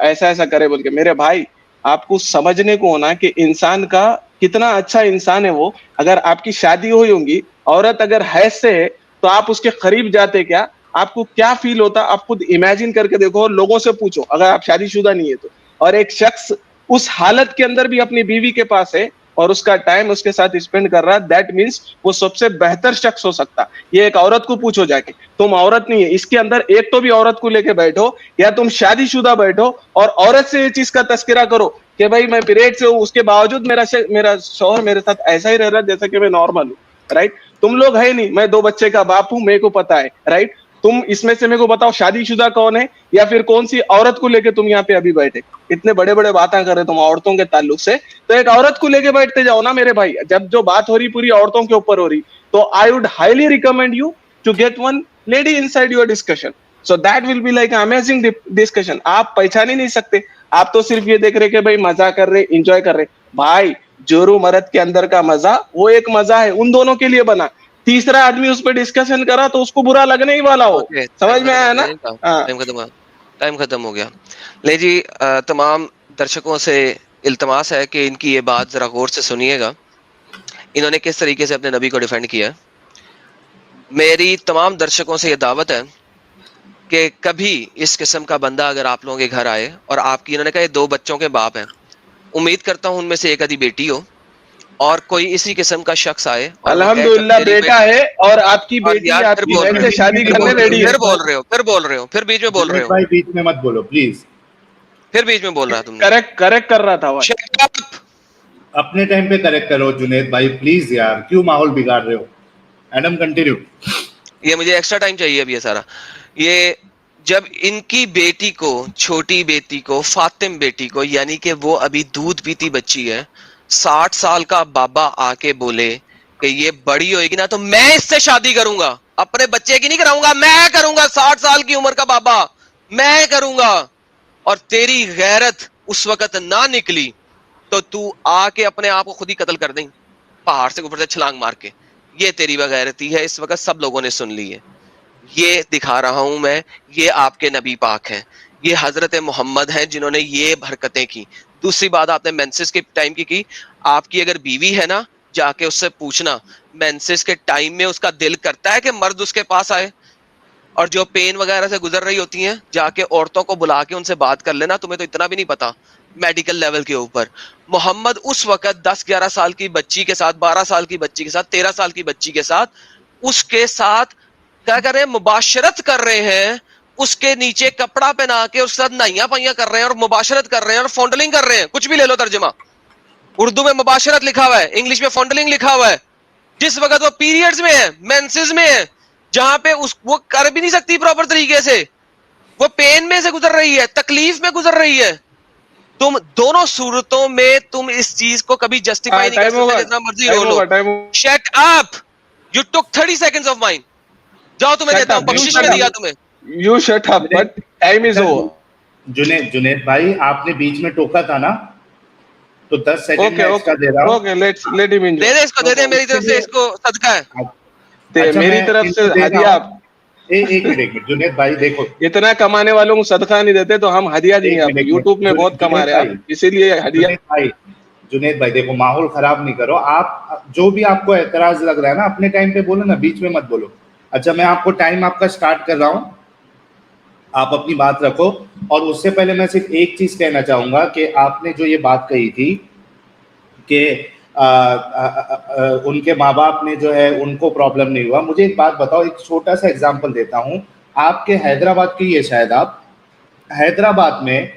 ऐसा ऐसा करे बोल के। मेरे भाई आपको समझने को होना कि इंसान का कितना अच्छा इंसान है वो। अगर आपकी शादी हुई होगी, औरत अगर हैज से है तो आप उसके करीब जाते क्या, आपको क्या फील होता, आप खुद इमेजिन करके देखो और लोगों से पूछो, अगर आप शादीशुदा नहीं है तो और एक शख्स उस हालत के अंदर भी अपनी बीवी के पास है और उसका टाइम उसके साथ स्पेंड कर रहा है, दैट मीन्स वो सबसे बेहतर शख्स हो सकता। ये एक औरत को पूछो जाके, तुम औरत नहीं है, इसके अंदर एक तो भी औरत को लेके बैठो या तुम शादीशुदा बैठो और औरत से ये चीज का तस्करा करो कि भाई मैं पीरियड से हूँ, उसके बावजूद मेरा शौहर मेरे साथ ऐसा ही रह रहा है जैसा कि मैं नॉर्मल हूँ, राइट। तुम लोग है नहीं, मैं 2 बच्चे का बाप हूं, मेरे को पता है, राइट। तुम इसमें से मेरे को बताओ शादीशुदा कौन है या फिर कौन सी औरत को लेके तुम यहाँ पे अभी बैठे, इतने बड़े बड़े बातें कर रहे तुम औरतों के ताल्लुक से, तो एक औरत को लेके बैठते जाओ ना मेरे भाई। जब जो बात हो रही पूरी औरतों के ऊपर हो रही, तो I would highly recommend you to get one lady inside your discussion, so that will be like amazing discussion. आप पहचान ही नहीं सकते, आप तो सिर्फ ये देख रहे कि भाई मजा कर रहे, इंजॉय कर रहे। भाई जोरू मर्द के अंदर का मजा वो एक मजा है, उन दोनों के लिए बना। तीसरा आदमी उस पर डिस्कशन करा तो उसको बुरा लगने ही वाला हो। समझ में आया ना? टाइम खत्म हो गया। ले जी, तमाम दर्शकों से इल्तमास है कि इनकी ये बात जरा गौर से सुनिएगा, इन्होंने किस तरीके से अपने नबी को डिफेंड किया। मेरी तमाम दर्शकों से ये दावत है कि कभी इस किस्म का बंदा अगर आप लोगों के घर आए और आपकी, इन्होंने कहा 2 बच्चों के बाप हैं, उम्मीद करता हूं उनमें से एक आधी बेटी हो, और कोई इसी किस्म का शख्स आए और अल्हम्दुलिल्लाह बेटा है और आपकी बेटी आपकी बहन से शादी करने रेडी है। फिर बोल रहे हो, फिर बीच में बोल रहे हो भाई, बीच में मत बोलो प्लीज। फिर बीच में बोल रहा तुमने। करेक्ट कर रहा था भाई। अपने टाइम पे करेक्ट करो जुनेद भाई प्लीज यार, क्यों माहौल बिगाड़ रहे हो। Adam continue. ये मुझे एक्स्ट्रा टाइम चाहिए अभी ये सारा। ये जब इनकी बेटी को, छोटी बेटी को, फातिम बेटी को, यानी कि वो अभी दूध पीती बच्ची है, 60 साल का बाबा आके बोले कि ये बड़ी होएगी ना तो मैं इससे शादी करूंगा, अपने बच्चे की नहीं कराऊंगा, मैं करूंगा, 60 साल की उम्र का बाबा मैं करूंगा, और तेरी गैरत उस वक्त ना निकली तो तू आके अपने आप को खुद ही कत्ल कर दें पहाड़ से ऊपर से छलांग मार के। ये तेरी बगैरती है, इस वक्त सब लोगों ने सुन ली है। ये दिखा रहा हूं मैं, ये आपके नबी पाक हैं, ये हजरत मोहम्मद हैं जिन्होंने ये हरकतें की। दूसरी बात आपने मेंसेस के टाइम की आपकी अगर बीवी है ना, जाके उससे पूछना मेंसेस के टाइम में उसका दिल करता है कि मर्द उसके पास आए, और जो पेन वगैरह से गुजर रही होती हैं जाके औरतों को बुला के उनसे बात कर लेना। तुम्हें तो इतना भी नहीं पता मेडिकल लेवल के ऊपर। मोहम्मद उस वक्त 10-11 साल की बच्ची के साथ, 12 साल की बच्ची के साथ, 13 साल की बच्ची के साथ, उसके साथ क्या कर रहे हैं, मुबाशरत कर रहे हैं, उसके नीचे कपड़ा पहना के उसके साथ नाइया पाइया कर रहे हैं और मुबाशरत कर रहे हैं और फॉन्डलिंग कर रहे हैं। कुछ भी ले लो तर्जुमा, उर्दू में मुबाशरत लिखा हुआ है, इंग्लिश में फॉन्डलिंग लिखा हुआ है। जिस वक्त वो पीरियड्स में है, मेंसेस में है, जहां पे वो कर भी नहीं सकती प्रॉपर तरीके से, वो पेन में से गुजर रही है, तकलीफ में गुजर रही है। तुम दोनों सूरतों में तुम इस चीज को कभी जस्टिफाई नहीं कर सकते, जितना मर्जी रो लो। Shut up, you took 30 seconds of mine. जाओ, तुम्हें देता हूं, बख्शिश में दिया तुम्हें। You shut up, but time is over. Junaid भाई, आपने बीच में टोका था ना, तो 10 सेकंड में इसका दे रहा हूं। Okay, let him enjoy. दे दे इसको, दे दे, मेरी तरफ से इसको सदका है। अच्छा, मेरी तरफ से हदिया। एक मिनट जुनेद भाई, देखो इतना कमाने वालों को सदका नहीं देते तो हम हदिया देंगे आपको। यूट्यूब में बहुत कमा रहे हैं, इसीलिए हदिया। जुनेद भाई देखो, माहौल खराब नहीं करो आप। जो भी आपको एतराज लग रहा है ना, अपने टाइम पे बोलो ना, बीच में मत बोलो। अच्छा, मैं आपको टाइम आपका स्टार्ट कर रहा हूं, आप अपनी बात रखो। और उससे पहले मैं सिर्फ एक चीज कहना चाहूंगा कि आपने जो ये बात कही थी कि उनके माँ बाप ने जो है उनको प्रॉब्लम नहीं हुआ। मुझे एक बात बताओ, एक छोटा सा एग्जांपल देता हूं। आपके हैदराबाद की है शायद, आप हैदराबाद में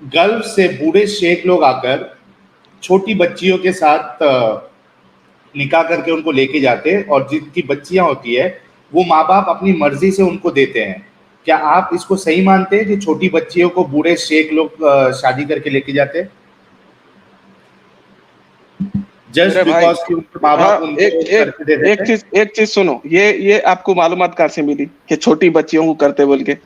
गल्फ से बूढ़े शेख लोग आकर छोटी बच्चियों के साथ निकाह करके उनको लेके जाते, और जिनकी बच्चियां होती है वो माँ बाप अपनी मर्जी से उनको देते हैं। क्या आप इसको सही मानते हैं कि छोटी बच्चियों को बूढ़े शेख लोग शादी करके लेके जाते हैं? जस्ट बिकॉज़ कि उनके माँ बाप एक चीज सुनो, ये आपको मालूमात कहाँ से मिली कि छोटी बच्चियों को करते बोल के?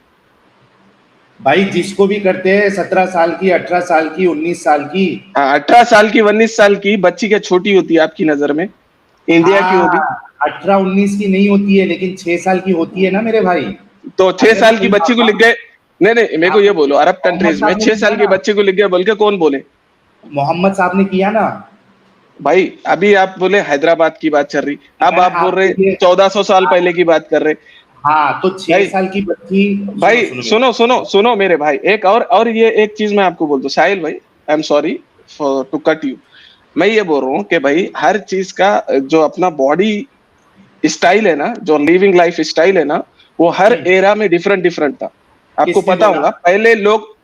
भाई जिसको भी करते हैं, 17 साल की, 18 साल की, 19 साल की। 18 साल की, 19 साल की बच्ची क्या छोटी होती है आपकी नजर में? इंडिया की होगी 18-19 की नहीं होती है, लेकिन 6 साल की होती है ना मेरे भाई। तो 6 साल की बच्ची को लिख गए? नहीं, मेरे को ये बोलो, अरब कंट्रीज में 6 साल की बच्ची को लिख गए बोल के कौन बोले? मोहम्मद साहब ने किया ना भाई। अभी आप बोले हैदराबाद की बात चल रही, अब आप बोल रहे 1400 साल पहले की बात कर रहे। हाँ, तो 6 भाई साल की बच्ची भाई सुनो सुनो मेरे भाई, एक और ये एक चीज मैं आपको बोल दूं साहिल भाई, I am sorry for to cut you. मैं ये बोल रहा हूँ कि भाई हर चीज का जो अपना बॉडी स्टाइल है ना, जो लिविंग लाइफ स्टाइल है ना, वो हर एरा में डिफरेंट डिफरेंट था। आपको किसने पता बोला? होगा पहले लोग,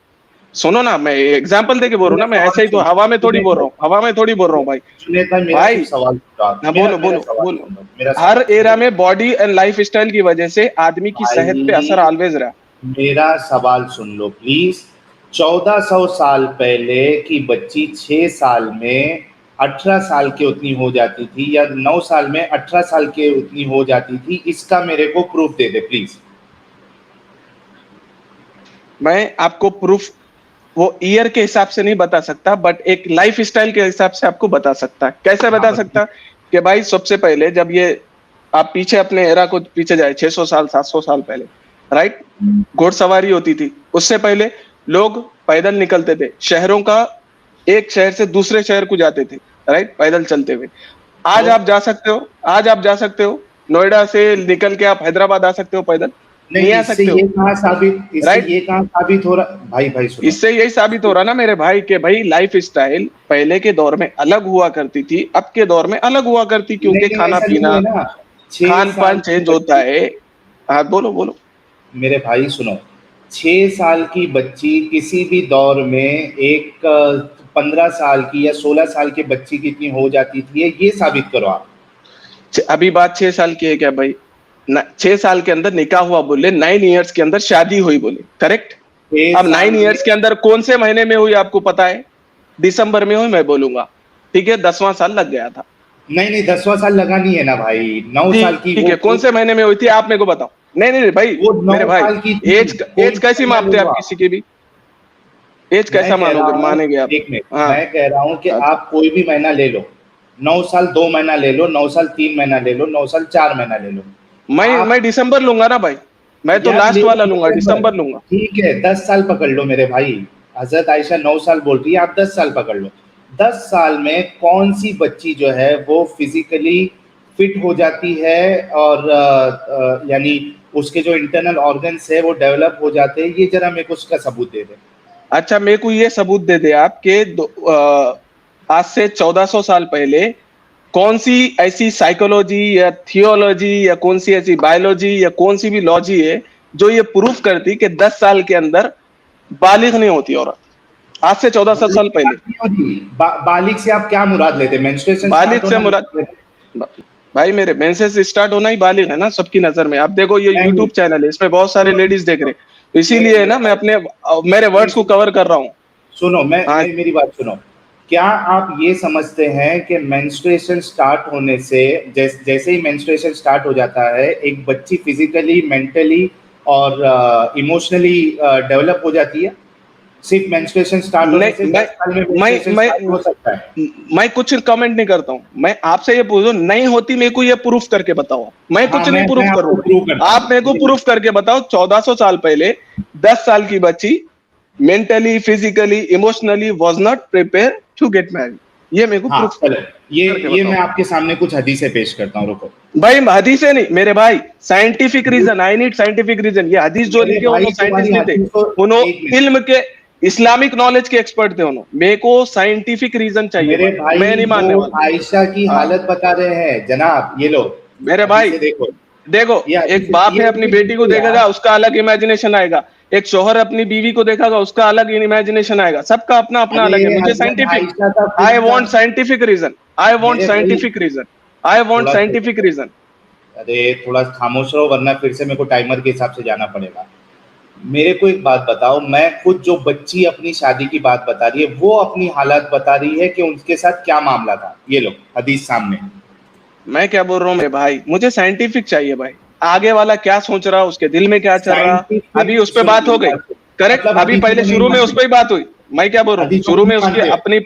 सुनो ना, मैं एग्जांपल देके बोल रहा हूँ मेरा ना, मैं सवाल ऐसे ही तो सुनो, हवा में थोड़ी बोल रहा जुनैद हूँ, हवा में थोड़ी बोल रहा हूँ भाई। जुनैद भाई, मेरा भाई सिर्फ सवाल सुनो आप। हाँ, मेरा बोलो मेरा बोलो सवाल बोलो। सुनो, मेरा हर सवाल एरा सुनो। में बॉडी एंड लाइफ स्टाइल की वजह से आदमी की सेहत पे भाई असर ऑलवेज रहा। मेरा सवाल सुन लो प्लीज। 1400 साल पहले की बच्ची 6 साल में 18 साल की उतनी हो जाती थी, या 9 साल में 18 साल के उतनी हो जाती थी, इसका मेरे को प्रूफ दे दे प्लीज। मैं आपको प्रूफ वो ईयर के हिसाब से नहीं बता सकता, बट एक लाइफ स्टाइल के हिसाब से आपको बता सकता है। कैसे हाँ बता बताइए। सकता? कि भाई सबसे पहले जब ये आप पीछे अपने एरा को पीछे जाए 600 साल 700 साल पहले, राइट, घोड़सवारी होती थी। उससे पहले लोग पैदल निकलते थे, शहरों का एक शहर से दूसरे शहर को जाते थे, राइट, पैदल चलते हुए। आज तो आप जा सकते हो, आज आप जा सकते हो नोएडा से निकल के आप हैदराबाद आ सकते हो पैदल, नहीं नहीं, आ सकते हो, इससे राइट। ये कहाँ साबित हो रहा? भाई भाई सुनो। इससे यही साबित हो रहा ना मेरे भाई कि भाई लाइफ स्टाइल पहले के दौर में अलग हुआ करती थी, अब के दौर में अलग हुआ करती, नहीं क्योंकि नहीं, खाना ऐसा नहीं पीना है ना। 6 खान साल पान की चेंज होता बच्ची, है। हाँ बोलो बोलो। मेरे भाई सुनो, 6 साल की बच्ची किसी भी दौर में एक 15 साल की या 16 साल की बच्ची कितनी हो जाती थी, ये साबित करो आप। अभी बात 6 साल की है क्या भाई? 6 साल के अंदर निकाह हुआ बोले, 9 इयर्स के अंदर शादी हुई बोले, करेक्ट। 6 अब साल 9 इयर्स में के अंदर कौन से महीने में हुई आपको पता है? दिसंबर में हुई, मैं बोलूंगा, ठीक है, 10वां साल लग गया था। नहीं नहीं, 10वां साल लगा नहीं है ना भाई, 9 साल की ठीक वो है, कौन से महीने में हुई थी आप मेरे को बताओ। नहीं नहीं नहीं भाई, वो 9 मेरे भाई, साल की थी। एज कौन एज सा कैसी महीना मापते हैं आप हुआ? किसी की भी? एज मैं कैसा कह रहा मानोगे, हूँ, मानेंगे आप? एक मिनट, हाँ, मैं कह रहा हूँ कि अच्छा। आप कोई भी महीना ले लो। 9 साल 2 महीना ले लो, 9 साल 3 महीना ले लो, 9 साल 4 महीना ले लो। मैं आप दिसंबर लूंगा ना भाई, मैं तो यार ले लास्ट लो वाला लूंगा, दिसंबर। दिसंबर लूंगा। ठीक है, 10 साल पकड़ लो मेरे भाई। हजरत आयशा 9 साल बोल रही है, आप 10 साल पकड़ लो। 10 साल में कौन सी बच्ची जो है वो फिजिकली फिट हो जाती है, और यानी उसके जो इंटरनल ऑर्गन्स है वो डेवलप हो जाते हैं, ये जरा मेरे को उसका सबूत दे दे। अच्छा, मेरे को ये सबूत दे दे आप कि आज से 1400 साल पहले कौन सी ऐसी साइकोलॉजी या थियोलॉजी या कौन सी ऐसी बायोलॉजी या कौन सी भी लॉजी है जो ये प्रूफ करती कि 10 साल के अंदर बालिग नहीं होती औरत, आज से 1400 साल पहले। बालिग से आप क्या मुराद लेते हैं? मेंस्ट्रुएशन बालिग स्टार्ट से होना? मुराद, भाई मेरे मेंसेस स्टार्ट होना ही बालिग है ना सबकी नजर में। आप देखो ये नहीं, यूट्यूब चैनल है, इसमें बहुत सारे लेडीज देख रहे हैं, तो इसीलिए है मेरे ना मैं भाई, अपने मेरे वर्ड्स को कवर कर रहा हूँ। सुनो, हाँ, मेरी बात सुनो। क्या आप ये समझते हैं कि मेंस्ट्रुएशन स्टार्ट होने से, जैसे ही मेंस्ट्रुएशन स्टार्ट हो जाता है, एक बच्ची फिजिकली, मेंटली और इमोशनली डेवलप हो जाती है? सिर्फ मेंस्ट्रुएशन स्टार्ट होने से नहीं 10 साल में मेंस्ट्रुएशन मैं स्टार्ट हो सकता है? मैं कुछ कमेंट नहीं करता हूँ, मैं आपसे ये पूछूं, नहीं होती मेरे को ये प्रूफ करके बताओ। मैं हाँ, कुछ नहीं मैं प्रूफ आपको करूंगा, प्रूव करता आप हूँ। मेरे को प्रूफ करके बताओ। 1400 साल पहले 10 साल की बच्ची mentally, physically, emotionally was not prepare to get married, ये मेरे को हाँ प्रूफ चलो, करके ये बताओ। मैं आपके सामने कुछ हदीसें पेश करता हूँ, रुको। भाई हदीस है नहीं मेरे भाई, scientific reason, I need scientific reason. ये हदीस जो मेरे लिखे भाई उन्होंने तुम्हारी साइंटिस्ट नहीं थे, हदीस को, एक उन्होंने मिनट, इल्म के, इस्लामिक नॉलेज के एक्सपर्ट थे उन्होंने। मेरे को साइंटिफिक रीजन चाहिए मेरे भाई, मैं भाई नहीं मानने वो वाला। आयशा की हाँ हालत बता रहे हैं जनाब, ये लो मेरे भाई, हदीसें देखो। देखो, ये एक हदीसें, बाप ये है अपनी बेटी को देखो यार। देखेगा, उसका अलग इमेजिनेशन आएगा। एक शोहर अपनी बीवी को देखेगा, उसका अलग इमेजिनेशन आएगा। सबका अपना अपना अरे अलग है। मुझे हजरत साइंटिफिक, आयशा का खुद आई का, want scientific reason, I want मेरे भाई साइंटिफिक रीजन, आई वांट थोड़ा सा, साइंटिफिक रीजन। अरे थोड़ा खामोश रहो, वरना फिर से मेरे को टाइमर के हिसाब से जाना पड़ेगा। मेरे को एक बात बताओ, मैं खुद जो बच्ची अपनी शादी की बात बता रही है, वो अपनी हालत बता रही है कि उनके साथ क्या मामला था। ये लो हदीस सामने। मैं क्या बोल रहा हूँ मेरे भाई, मुझे साइंटिफिक चाहिए भाई। आगे वाला क्या सोच रहा, उसके दिल में क्या चल रहा, अभी साइंटिफिक उस पे सुनो बात हो मेरी गई, बात, करेक्ट। मतलब अभी हदीसों पहले को नहीं शुरू में उस मानते, पर ही बात हुई। मैं क्या बोल रहा हूँ, हदीसों को शुरू में नहीं उसकी मानते हो, अपनी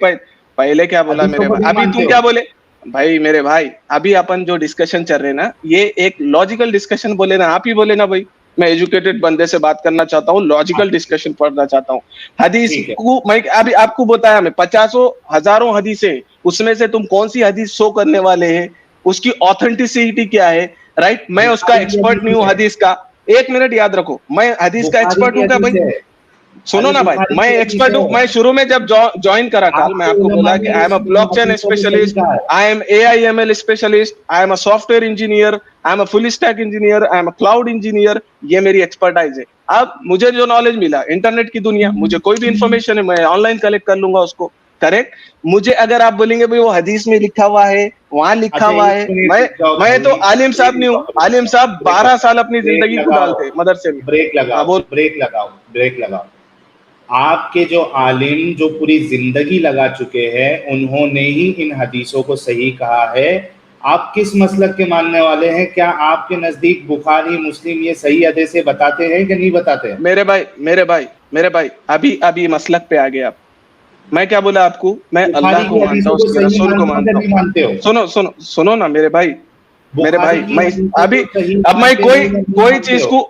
पहले क्या बोला हदीसों मेरे को भाई, नहीं अभी मानते तुम हो। क्या बोले? भाई मेरे भाई, अभी अपन जो डिस्कशन चल रहे हैं ना, ये एक लॉजिकल डिस्कशन बोले ना, आप ही बोले ना भाई। मैं एजुकेटेड बंदे से बात करना चाहता हूँ, हाँ, लॉजिकल डिस्कशन पढ़ना चाहता हूँ। हदीस ठीक है। को मैं अभी आपको बताया, मैं 50 हजारों हदीसें, उसमें से तुम कौन सी हदीस शो करने वाले हैं, उसकी ऑथेंटिसिटी क्या है, राइट, मैं उसका एक्सपर्ट नहीं हूँ हदीस का। एक मिनट याद रखो, मैं हदीस का एक्सपर्ट हूँ क्या भाई? सुनो ना भाई, मैं एक्सपर्ट हूँ। मैं शुरू में जब ज्वाइन करा कल, मैं आपको बोला कि I am a blockchain specialist, I am AIML specialist, I am a software engineer, I am a full stack engineer, I am a cloud engineer. ये मेरी एक्सपर्टाइज है। अब मुझे जो नॉलेज मिला, इंटरनेट की दुनिया, मुझे कोई भी इंफॉर्मेशन है मैं ऑनलाइन कलेक्ट कर लूंगा उसको, करेक्ट। मुझे अगर आप बोलेंगे भाई वो हदीस में लिखा हुआ है, वहां लिखा हुआ है, मैं तो आलिम साहब नहीं हूँ। आलिम साहब 12 साल अपनी जिंदगी को डालते मदरसे में। ब्रेक लगाओ, ब्रेक लगाओ, ब्रेक लगाओ। आपके जो आलिम जो पूरी जिंदगी लगा चुके हैं, उन्होंने ही इन हदीसों को सही कहा है। आप किस मसलक के मानने वाले हैं? क्या आपके नजदीक बुखारी मुस्लिम ये सही हदीसें बताते हैं कि नहीं बताते हैं? मेरे भाई अभी मसलक पे आ गए आप। मैं क्या बोला आपको? मैं अल्लाह को मानता हूँ, उसके रसूल को मानता हूँ। सुनो ना मेरे भाई, मैं अभी अब मैं कोई चीज को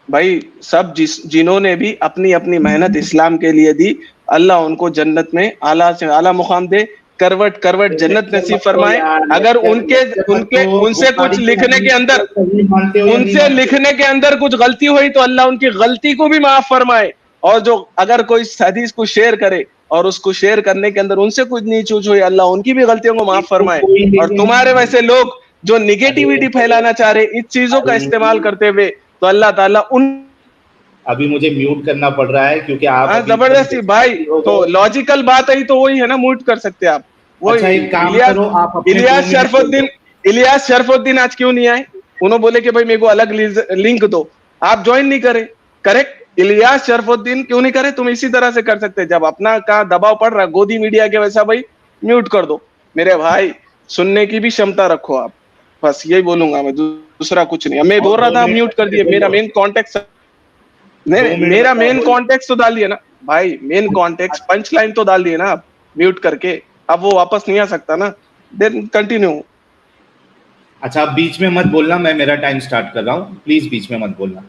भाई, सब जिन्होंने भी अपनी अपनी मेहनत इस्लाम के लिए दी, अल्लाह उनको जन्नत में आला से आला मुकाम दे, करवट करवट जन्नत नसीब फरमाए। अगर उनसे कुछ लिखने के अंदर, उनसे लिखने के अंदर कुछ गलती हुई तो अल्लाह उनकी गलती को भी माफ फरमाए। और जो अगर कोई हदीस को शेयर करे और उसको शेयर करने के अंदर उनसे कुछ नीच ऊंच हुई, अल्लाह उनकी भी गलतियों को माफ फरमाए। और तुम्हारे वैसे लोग जो निगेटिविटी फैलाना चाह रहे, इस चीजों का इस्तेमाल करते हुए, तो अल्लाह ताला उन अभी मुझे म्यूट करना पड़ रहा है क्योंकि आप जबरदस्ती भाई, तो लॉजिकल बात है तो वही है ना, म्यूट कर सकते आप। वही अच्छा, एक काम करो, आप इलियास शरफुद्दीन आज क्यों नहीं आए? उन्होंने बोले कि भाई मेरे को अलग लिंक दो, आप ज्वाइन नहीं करे, करेक्ट। इलियास शरफुद्दीन क्यों नहीं करे? तुम इसी तरह से कर सकते, जब अपना का दबाव पड़ रहा गोदी मीडिया के वैसा, भाई म्यूट कर दो। मेरे भाई सुनने की भी क्षमता रखो आप, बस यही बोलूंगा मैं, दूसरा कुछ नहीं। मैं बोल रहा था म्यूट कर दिए, मेरा मेन कॉन्टेक्स्ट नहीं, मेरा मेन कॉन्टेक्स्ट तो डाल दिए ना भाई, मेन कॉन्टेक्स्ट पंच लाइन तो डाल दिए ना आप म्यूट करके। अब वो वापस नहीं आ सकता ना, देन कंटिन्यू। अच्छा, आप बीच में मत बोलना, मैं मेरा टाइम स्टार्ट कर रहा हूँ, प्लीज बीच में मत बोलना,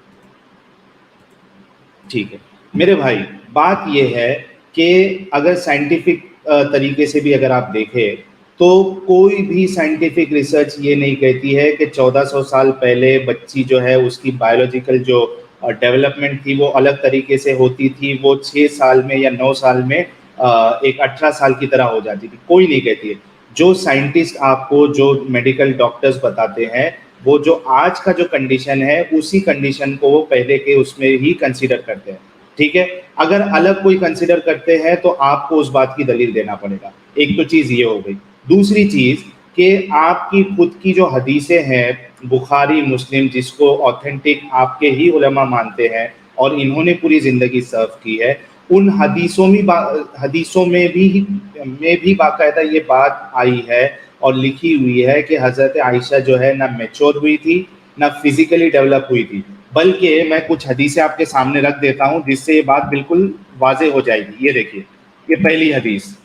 ठीक है मेरे भाई। बात ये है कि अगर साइंटिफिक तरीके से भी अगर आप देखें तो कोई भी साइंटिफिक रिसर्च ये नहीं कहती है कि 1400 साल पहले बच्ची जो है उसकी बायोलॉजिकल जो डेवलपमेंट थी वो अलग तरीके से होती थी, वो 6 साल में या 9 साल में एक 18 साल की तरह हो जाती थी। कोई नहीं कहती है। जो साइंटिस्ट आपको, जो मेडिकल डॉक्टर्स बताते हैं, वो जो आज का जो कंडीशन है उसी कंडीशन को वो पहले के उसमें ही कंसीडर करते हैं, ठीक है। अगर अलग कोई कंसीडर करते हैं तो आपको उस बात की दलील देना पड़ेगा। एक तो चीज़ ये हो गई। दूसरी चीज़ कि आपकी खुद की जो हदीसें हैं, बुखारी मुस्लिम, जिसको ऑथेंटिक आपके ही उलमा मानते हैं और इन्होंने पूरी ज़िंदगी सर्व की है, उन हदीसों में भी बाकायदा ये बात आई है और लिखी हुई है कि हज़रत आयशा जो है ना मैच्योर हुई थी, ना फिजिकली डेवलप हुई थी। बल्कि मैं कुछ हदीसें आपके सामने रख देता हूं जिससे ये बात बिल्कुल वाज़ेह हो जाएगी। ये देखिए, ये पहली हदीस,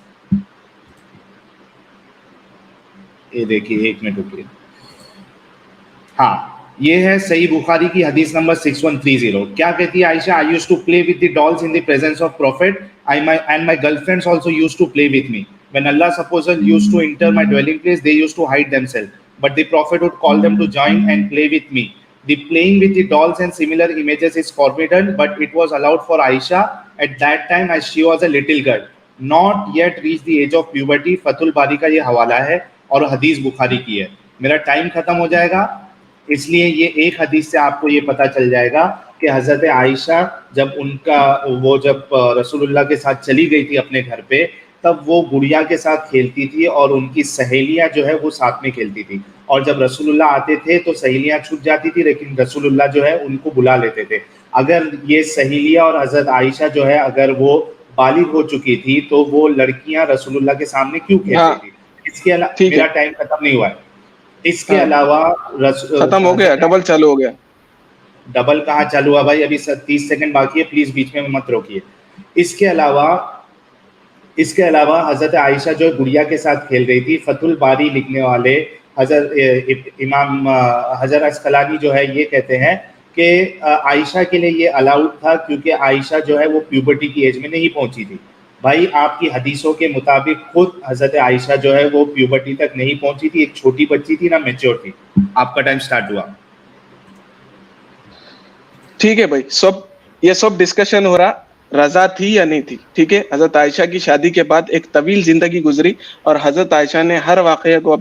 ये देखिए, एक मिनट रुकिए। हाँ, ये है सही बुखारी की हदीस नंबर 6130। क्या कहती है Aisha? I used to play with the dolls in the presence of prophet, and my girlfriends also used to play with me. When Allah's apostle used to enter my dwelling place, they used to hide themselves, but the Prophet would call them to join and play with me. The playing with the dolls and similar images is forbidden, but it was allowed for Aisha at that time as she was a little girl, not yet reached the age of puberty. फतुल बारी का ये हवाला है और हदीस बुखारी की है। मेरा टाइम खत्म हो जाएगा, इसलिए ये एक हदीस से आपको ये पता चल जाएगा कि हज़रत आयशा जब जब रसूलुल्लाह के साथ चली गई थी अपने घर पे, तब वो गुड़िया के साथ खेलती थी और उनकी सहेलियां जो है वो साथ में खेलती थी। और जब रसूलुल्लाह आते थे तो सहेलियां छूट जाती थी, लेकिन रसूलुल्लाह जो है उनको बुला लेते थे। अगर ये सहेलियां और हज़रत आयशा जो है अगर वो बालिग हो चुकी थी तो वो लड़कियां रसूलुल्लाह के सामने क्यों खेलती थी? इसके अलावा मेरा टाइम खत्म नहीं हुआ है। इसके अलावा खत्म हो गया, डबल चालू हो गया। डबल कहाँ चालू हुआ भाई? अभी 30 सेकंड बाकी है, प्लीज बीच में मत रोकिए। इसके अलावा हजरत आयशा जो गुड़िया के साथ खेल रही थी, फतुल बारी लिखने वाले इमाम हजर अस्कलानी जो है ये कहते हैं कि आयशा के लिए ये अलाउड था क्योंकि आयशा जो है वो प्यूबर्टी की एज में नहीं पहुंची थी। भाई आपकी हदीसों के मुताबिक खुद हजरत आयशा जो है वो प्यूबर्टी तक नहीं पहुंची थी, एक छोटी बच्ची थी, ना मैच्योर थी। आपका टाइम स्टार्ट हुआ। ठीक है भाई, ये सब डिस्कशन हो रहा, रजा थी या नहीं थी, ठीक है। हजरत आयशा की शादी के बाद एक तवील जिंदगी गुजरी और हजरत आयशा ने हर वाकये को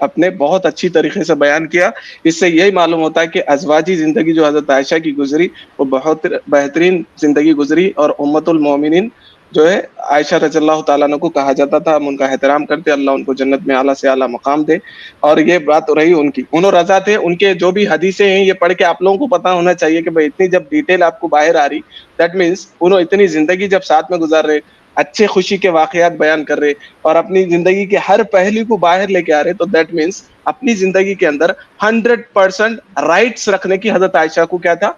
अपने बहुत अच्छी तरीके से बयान किया। इससे यही मालूम होता है कि अजवाजी जिंदगी जो हजरत आयशा की गुजरी वो बहुत बेहतरीन जिंदगी गुजरी, और उम्मतुल मोमिनीन जो है आयशा रज़ियल्लाहु ताला अन्हा को कहा जाता था। हम उनका एहतराम करते, अल्लाह उनको जन्नत में आला से आला मकाम दे। और ये बात रही उनकी, उन्होंने रजा थे। उनके जो भी हदीसें हैं ये पढ़ के आप लोगों को पता होना चाहिए कि भाई इतनी जब डिटेल आपको बाहर आ रही, दैट मीन्स उन्होंने इतनी जिंदगी जब साथ में गुजार रहे, अच्छे खुशी के वाकयात बयान कर रहे और अपनी जिंदगी के हर पहलू को बाहर लेके आ रहे, तो दैट मीन्स अपनी जिंदगी के अंदर 100% राइट्स रखने की हजरत आयशा को क्या था,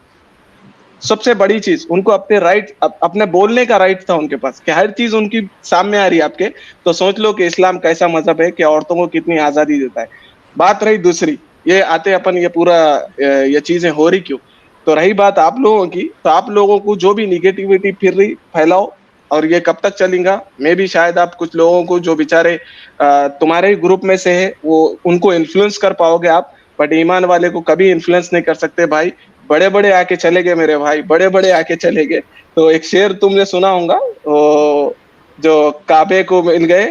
सबसे बड़ी चीज उनको अपने राइट, अपने बोलने का राइट था उनके पास, कि हर चीज उनकी सामने आ रही है आपके। तो सोच लो कि इस्लाम कैसा मजहब है कि औरतों को कितनी आजादी देता है। बात रही दूसरी, ये आते अपन ये पूरा ये चीजें हो रही क्यों, तो रही बात आप लोगों की, तो आप लोगों को जो भी निगेटिविटी फिर रही फैलाओ, और ये कब तक चलेगा। मैं भी शायद आप कुछ लोगों को जो बेचारे तुम्हारे ग्रुप में से है वो उनको इन्फ्लुएंस कर पाओगे आप, बट ईमान वाले को कभी इन्फ्लुएंस नहीं कर सकते भाई। बड़े बड़े आके चले गए मेरे भाई, बड़े बड़े आके चले गए। तो एक शेर तुमने सुना होगा, वो जो काबे को मिल गए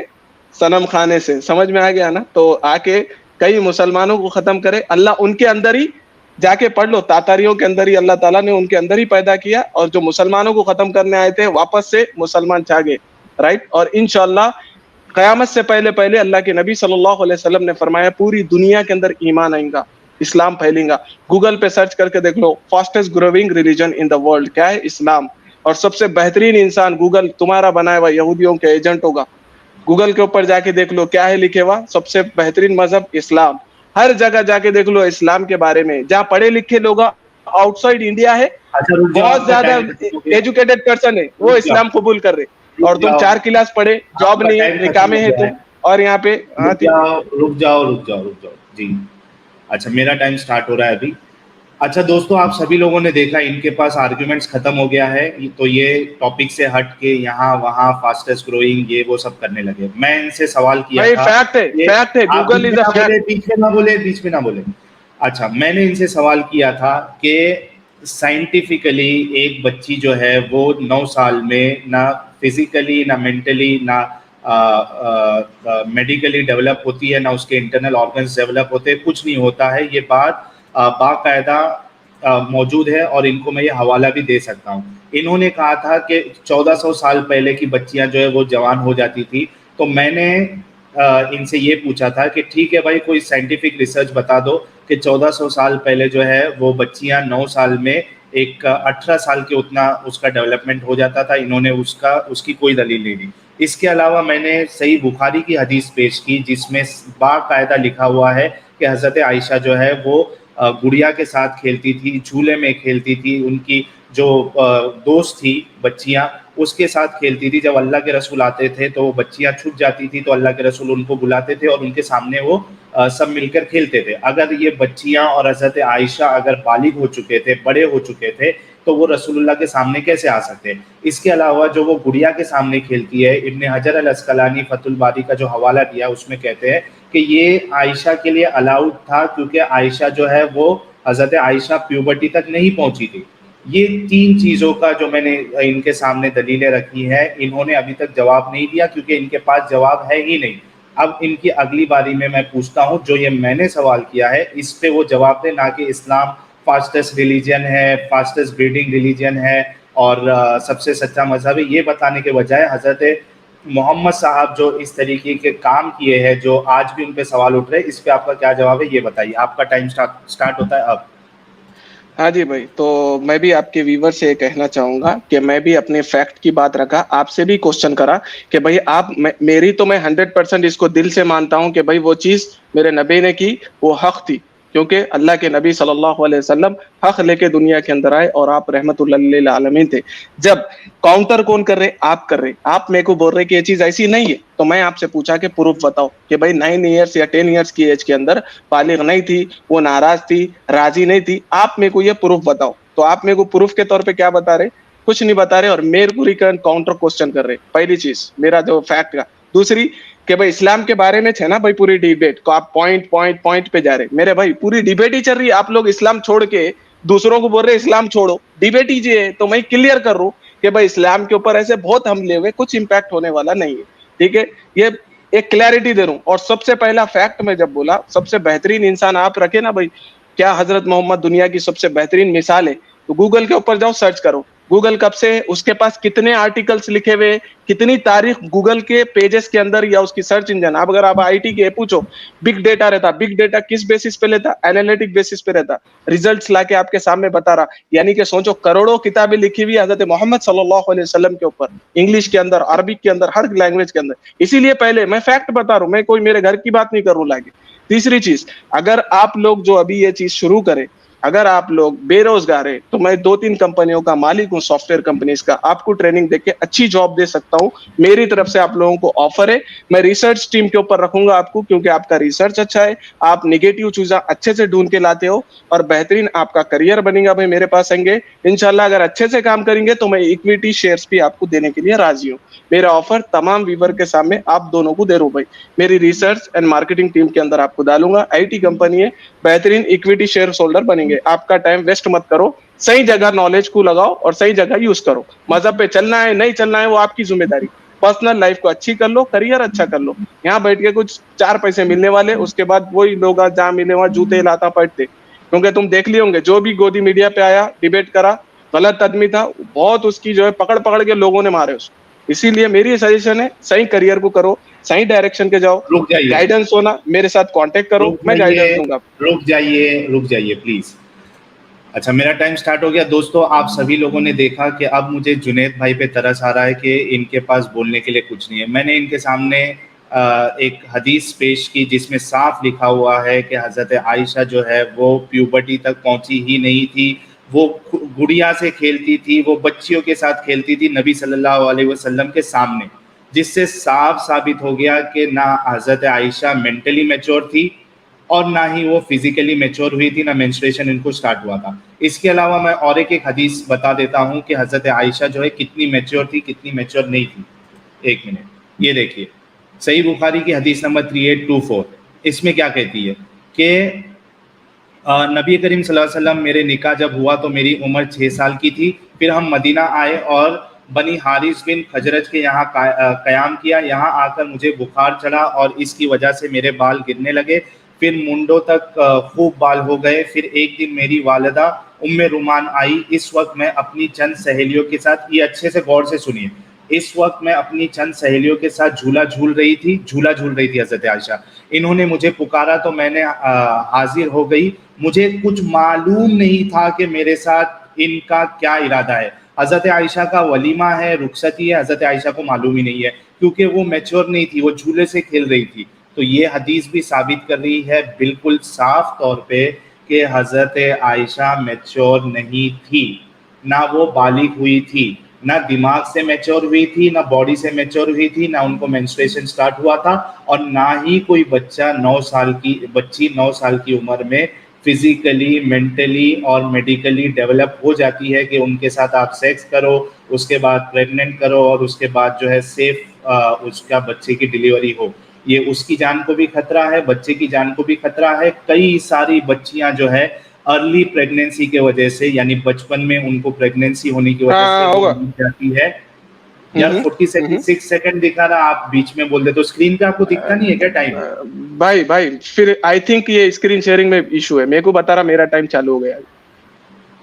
सनम खाने से, समझ में आ गया ना। तो आके कई मुसलमानों को खत्म करे, अल्लाह उनके अंदर ही, जाके पढ़ लो, तातारियों के अंदर ही अल्लाह ताला ने उनके अंदर ही पैदा किया, और जो मुसलमानों को खत्म करने आए थे वापस से मुसलमान छा गए, राइट। और इंशाअल्लाह कयामत से पहले पहले अल्लाह के नबी सल्लल्लाहु अलैहि वसल्लम ने फरमाया पूरी दुनिया के अंदर ईमान आएगा, इस्लाम फैलेगा। गूगल पे सर्च करके देख लो, fastest growing religion in the world क्या है, इस्लाम। और सबसे बेहतरीन इंसान गूगल तुम्हारा बनाया हुआ यहूदियों के एजेंट होगा। गूगल के ऊपर जाके देख लो क्या है लिखे हुआ, सबसे बेहतरीन मजहब इस्लाम। हर जगह जाके देख लो इस्लाम के बारे में, जहाँ पढ़े लिखे लोग आउटसाइड इंडिया है, बहुत ज्यादा एजुकेटेड पर्सन है, वो इस्लाम कबूल कर रहे, और तुम 4 क्लास पढ़े, जॉब नहीं है, निकामे है तुम, और यहाँ पे रुक जाओ जी। अच्छा, मेरा टाइम स्टार्ट हो रहा है अभी। अच्छा दोस्तों, आप सभी लोगों ने देखा इनके पास आर्ग्यूमेंट्स खत्म हो गया है, तो ये टॉपिक से हट के यहाँ वहाँ फास्टेस्ट ग्रोइंग ये वो सब करने लगे। मैं इनसे सवाल किया था, फैक्ट है, गूगल इज अ फैक्ट। बीच में ना बोले। अच्छा, मैंने इनसे सवाल किया था कि साइंटिफिकली एक बच्ची जो है वो 9 साल में ना फिजिकली ना मेंटली ना मेडिकली डेवलप होती है, ना उसके इंटरनल ऑर्गन्स डेवलप होते, कुछ नहीं होता है। ये बात बाकायदा मौजूद है, और इनको मैं ये हवाला भी दे सकता हूँ। इन्होंने कहा था कि 1400 साल पहले की बच्चियां जो है वो जवान हो जाती थी। तो मैंने इनसे ये पूछा था कि ठीक है भाई, कोई साइंटिफिक रिसर्च बता दो कि 1400 साल पहले जो है वो बच्चियां 9 साल में एक 18 साल के उतना उसका डेवलपमेंट हो जाता था। इन्होंने उसकी कोई दलील नहीं दी। इसके अलावा मैंने सही बुखारी की हदीस पेश की जिसमें बाकायदा लिखा हुआ है कि हज़रत आयशा जो है वो गुड़िया के साथ खेलती थी, झूले में खेलती थी, उनकी जो दोस्त थी बच्चियां उसके साथ खेलती थी। जब अल्लाह के रसूल आते थे तो वो बच्चियां छुप जाती थी, तो अल्लाह के रसूल उनको बुलाते थे और उनके सामने वो सब मिलकर खेलते थे। अगर ये बच्चियां और हज़रत आयशा अगर बालिग हो चुके थे, बड़े हो चुके थे, तो वो रसूलुल्लाह के सामने कैसे आ सकते हैं। इसके अलावा जो वो गुड़िया के सामने खेलती है, इब्ने हजर अल अस्कलानी फतुल बारी का जो हवाला दिया उसमें कहते हैं कि ये आयशा के लिए अलाउड था, क्योंकि आयशा जो है वो हज़रत आयशा प्यूबर्टी तक नहीं पहुंची थी। ये 3 चीज़ों का जो मैंने इनके सामने दलीलें रखी है, इन्होंने अभी तक जवाब नहीं दिया, क्योंकि इनके पास जवाब है ही नहीं। अब इनकी अगली बारी में मैं पूछता हूँ, जो ये मैंने सवाल किया है इस पे वो जवाब दे, ना कि इस्लाम फास्टेस्ट रिलीजन है, फास्टेस्ट ब्रीडिंग रिलीजन है और सबसे सच्चा मजहब है, ये बताने के बजाय हज़रत मोहम्मद साहब जो इस तरीके के काम किए हैं, जो आज भी उन पे सवाल उठ रहे हैं, इस पे आपका क्या जवाब है ये बताइए। आपका टाइम स्टार्ट होता है अब। हाँ जी भाई, तो मैं भी आपके व्यूवर से कहना चाहूंगा कि मैं भी अपने फैक्ट की बात रखा, आपसे भी क्वेश्चन करा कि भाई मेरी तो मैं 100% इसको दिल से मानता हूं कि भाई वो चीज मेरे नबी ने की वो हक थी, क्योंकि अल्लाह के नबी सल्लल्लाहु अलैहि वसल्लम हक लेके दुनिया के अंदर आए और आप रहमतुल्लाह लिल आलमीन थे। जब काउंटर कौन कर रहे, आप कर रहे, आप मेरे को बोल रहे कि ये चीज ऐसी नहीं है, तो मैं आपसे पूछा कि प्रूफ बताओ कि भाई 9 इयर्स या 10 इयर्स की एज के अंदर बालिग नहीं थी, वो नाराज थी, राजी नहीं थी, आप मेरे को ये प्रूफ बताओ। तो आप मेरे को प्रूफ के तौर पे क्या बता रहे, कुछ नहीं बता रहे, और मेरे को रिटर्न काउंटर क्वेश्चन कर रहे। पहली चीज मेरा जो फैक्ट का। दूसरी कि भाई इस्लाम के बारे में है ना भाई पूरी डिबेट को आप पॉइंट पे जा रहे, मेरे भाई पूरी डिबेट ही चल रही है, आप लोग इस्लाम छोड़ के दूसरों को बोल रहे इस्लाम छोड़ो, डिबेट ही ये है। तो मैं क्लियर कर रहा हूँ कि भाई इस्लाम के ऊपर ऐसे बहुत हमले हुए, कुछ इंपैक्ट होने वाला नहीं है, ठीक है। ये एक क्लैरिटी दे रहा हूँ। और सबसे पहला फैक्ट मैं जब बोला सबसे बेहतरीन इंसान आप रखे ना भाई, क्या हजरत मोहम्मद दुनिया की सबसे बेहतरीन मिसाल है, तो गूगल के ऊपर जाओ सर्च करो, गूगल कब से उसके पास कितने आर्टिकल्स लिखे हुए, कितनी तारीख गूगल के पेजेस के अंदर या उसकी सर्च इंजन। अब अगर आप आईटी के पूछो, बिग डेटा रहता, बिग डेटा किस बेसिस पे लेता, एनालिटिक बेसिस पे रहता, रिजल्ट्स लाके आपके सामने बता रहा। यानी कि सोचो करोड़ों किताबें लिखी हुई हजरत मोहम्मद सल्लल्लाहु अलैहि वसल्लम के ऊपर, इंग्लिश के अंदर, अरबिक के अंदर, हर लैंग्वेज के अंदर। इसीलिए पहले मैं फैक्ट बता रहा हूँ, मैं कोई मेरे घर की बात नहीं कर रहा हूँ लाके। तीसरी चीज, अगर आप लोग जो अभी ये चीज शुरू करें, अगर आप लोग बेरोजगार है तो मैं 2-3 कंपनियों का मालिक हूँ, सॉफ्टवेयर कंपनीज का, आपको ट्रेनिंग देके अच्छी जॉब दे सकता हूँ, मेरी तरफ से आप लोगों को ऑफर है। मैं रिसर्च टीम के ऊपर रखूंगा आपको, क्योंकि आपका रिसर्च अच्छा है, आप निगेटिव चीजें अच्छे से ढूंढ के लाते हो और बेहतरीन आपका करियर बनेगा भाई मेरे पास आएंगे इंशाल्लाह। अगर अच्छे से काम करेंगे तो मैं इक्विटी शेयर्स भी आपको देने के लिए राजी हूँ। मेरा ऑफर तमाम व्यूवर के सामने आप दोनों को दे रहा हूँ भाई, मेरी रिसर्च एंड मार्केटिंग टीम के अंदर आपको डालूंगा। आईटी कंपनी है, बेहतरीन इक्विटी शेयर होल्डर बनेंगे। आपका टाइम वेस्ट मत करो, सही जगह नॉलेज को लगाओ और सही जगह यूज करो। मजहब पे चलना है नहीं चलना है वो आपकी जिम्मेदारी, पर्सनल लाइफ को अच्छी कर लो, करियर अच्छा कर लो। यहाँ बैठ के कुछ 4 पैसे मिलने वाले, उसके बाद वही लोग जहाँ मिले वहां जूते लाता पड़ते। क्योंकि तुम देख लिए होंगे जो भी गोदी मीडिया पे आया, डिबेट करा, गलत आदमी था, बहुत उसकी जो है पकड़ पकड़ के लोगों ने मारे उसको। इसीलिए मेरी सजेशन है सही करियर को करो, सही डायरेक्शन के जाओ, रुक जाइए, गाइडेंस होना, मेरे साथ कांटेक्ट करो, मैं गाइडेंस दूंगा। रुक जाइए प्लीज। अच्छा, मेरा टाइम स्टार्ट हो गया। दोस्तों, आप सभी लोगों ने देखा कि अब मुझे जुनैद भाई पे तरस आ रहा है कि इनके पास बोलने के लिए कुछ नहीं है। मैंने इनके सामने एक हदीस पेश की जिसमें साफ लिखा हुआ है कि हज़रत आयशा जो है वो प्यूबर्टी तक पहुंची ही नहीं थी, वो गुड़िया से खेलती थी, वो बच्चियों के साथ खेलती थी नबी सल्लल्लाहु अलैहि वसल्लम के सामने, जिससे साफ साबित हो गया कि ना हज़रत आयशा मेंटली मैच्योर थी और ना ही वो फिजिकली मैच्योर हुई थी, ना मेंस्ट्रुएशन इनको स्टार्ट हुआ था। इसके अलावा मैं और एक हदीस बता देता हूँ कि हज़रत आयशा जो है कितनी मैच्योर थी, कितनी मैच्योर नहीं थी। एक मिनट, ये देखिए, सही बुखारी की हदीस नंबर 3824। इसमें क्या कहती है कि नबी करीम सल्लल्लाहु अलैहि वसल्लम, मेरे निकाह जब हुआ तो मेरी उम्र 6 साल की थी। फिर हम मदीना आए और बनी हारिस बिन खजरज के यहाँ क़याम किया। यहाँ आकर मुझे बुखार चढ़ा और इसकी वजह से मेरे बाल गिरने लगे, फिर मुंडों तक खूब बाल हो गए। फिर एक दिन मेरी वालिदा उम्मे रुमान आई। इस वक्त मैं अपनी चंद सहेलियों के साथ, ये अच्छे से गौर से सुनिए, इस वक्त मैं अपनी चंद सहेलियों के साथ झूला झूल रही थी हज़रत आयशा। इन्होंने मुझे पुकारा तो मैंने हाजिर हो गई। मुझे कुछ मालूम नहीं था कि मेरे साथ इनका क्या इरादा है। हज़रत आयशा का वलीमा है, रुखसती है, हज़रत आयशा को मालूम ही नहीं है क्योंकि वो मैच्योर नहीं थी, वो झूले से खेल रही थी। तो ये हदीस भी साबित कर रही है बिल्कुल साफ तौर पे कि हज़रत आयशा मैच्योर नहीं थी, ना वो बालिग हुई थी, ना दिमाग से मैच्योर हुई थी, ना बॉडी से मैच्योर हुई थी, ना उनको मेंस्ट्रुएशन स्टार्ट हुआ था, और ना ही कोई बच्चा 9 साल की बच्ची 9 साल की उम्र में फिजिकली, मेंटली और मेडिकली डेवलप हो जाती है कि उनके साथ आप सेक्स करो, उसके बाद प्रेग्नेंट करो और उसके बाद जो है सेफ उसका बच्चे की डिलीवरी हो। ये उसकी जान को भी खतरा है, बच्चे की जान को भी खतरा है। कई सारी बच्चियां जो है अर्ली प्रेगनेंसी के वजह से, यानी बचपन में उनको प्रेगनेंसी होने की वजह से होगा जाती है। यार 46 सेकंड दिखा रहा, आप बीच में बोल दे तो स्क्रीन पे आपको दिखता नहीं है क्या टाइम? भाई फिर आई थिंक ये स्क्रीन शेयरिंग में इशू है, मेरे को बता रहा मेरा टाइम चालू हो गया।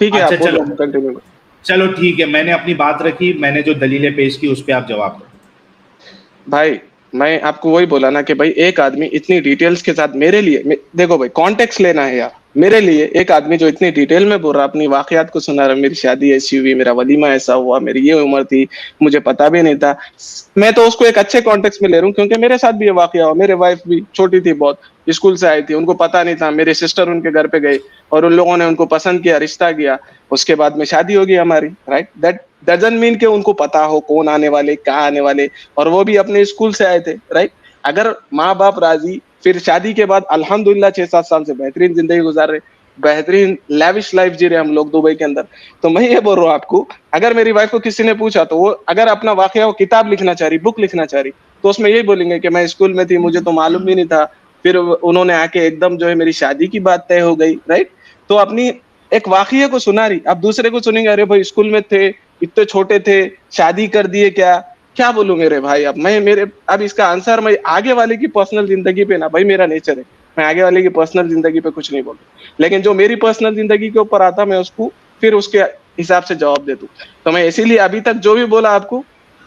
ठीक है, अच्छा, आप बोलो, कंटिन्यू। चलो ठीक है, मैंने अपनी बात रखी, मैंने जो दलीलें पेश की उस पर आप जवाब दो। भाई मैं आपको वही बोला ना कि भाई एक आदमी इतनी डिटेल्स के साथ मेरे लिए, देखो भाई कॉन्टेक्स्ट लेना है यार, मेरे लिए एक आदमी जो इतनी डिटेल में बोल रहा, अपनी वाकयात को सुना रहा, मेरी शादी ऐसी हुई, मेरा वलीमा ऐसा हुआ, मेरी ये उम्र थी, मुझे पता भी नहीं था, मैं तो उसको एक अच्छे कॉन्टेक्स्ट में ले रहा हूँ क्योंकि मेरे साथ भी ये वाकया हुआ। मेरे वाइफ भी छोटी थी बहुत, स्कूल से आई थी, उनको पता नहीं था, मेरे सिस्टर उनके घर पे गए और उन लोगों ने उनको पसंद किया, रिश्ता किया, उसके बाद में शादी होगी हमारी, राइट। दैट डजंट मीन कि उनको पता हो कौन आने वाले, कहाँ आने वाले, और वो भी अपने स्कूल से आए थे, राइट। अगर माँ बाप राजी, फिर शादी के बाद अल्हम्दुलिल्लाह 6-7 साल से बेहतरीन जिंदगी गुजार रहे, बेहतरीन लैविश लाइफ जी रहे हम लोग दुबई के अंदर। तो मैं ये बोल रहा हूँ आपको, अगर मेरी वाइफ को किसी ने पूछा तो वो अगर अपना वाकया वो किताब लिखना चाह रही, बुक लिखना चाह रही, तो उसमें यही बोलेंगे कि मैं स्कूल में थी, मुझे तो मालूम भी नहीं था, फिर उन्होंने आके एकदम जो है मेरी शादी की बात तय हो गई, राइट। तो अपनी एक वाकये को सुना रही, अब दूसरे को सुनेंगे, अरे भाई स्कूल में थे, इतने छोटे थे, शादी कर दिए, क्या बोलूं मेरे भाई। अब इसका आंसर मैं आगे वाले की पर्सनल जिंदगी पे ना, भाई मेरा नेचर है, मैं आगे वाले की पर्सनल जिंदगी पे कुछ नहीं बोलता, लेकिन जो मेरी पर्सनल जिंदगी के ऊपर आता मैं उसको फिर उसके हिसाब से जवाब दे दूं। तो मैं इसीलिए अभी तक जो भी बोला आपको,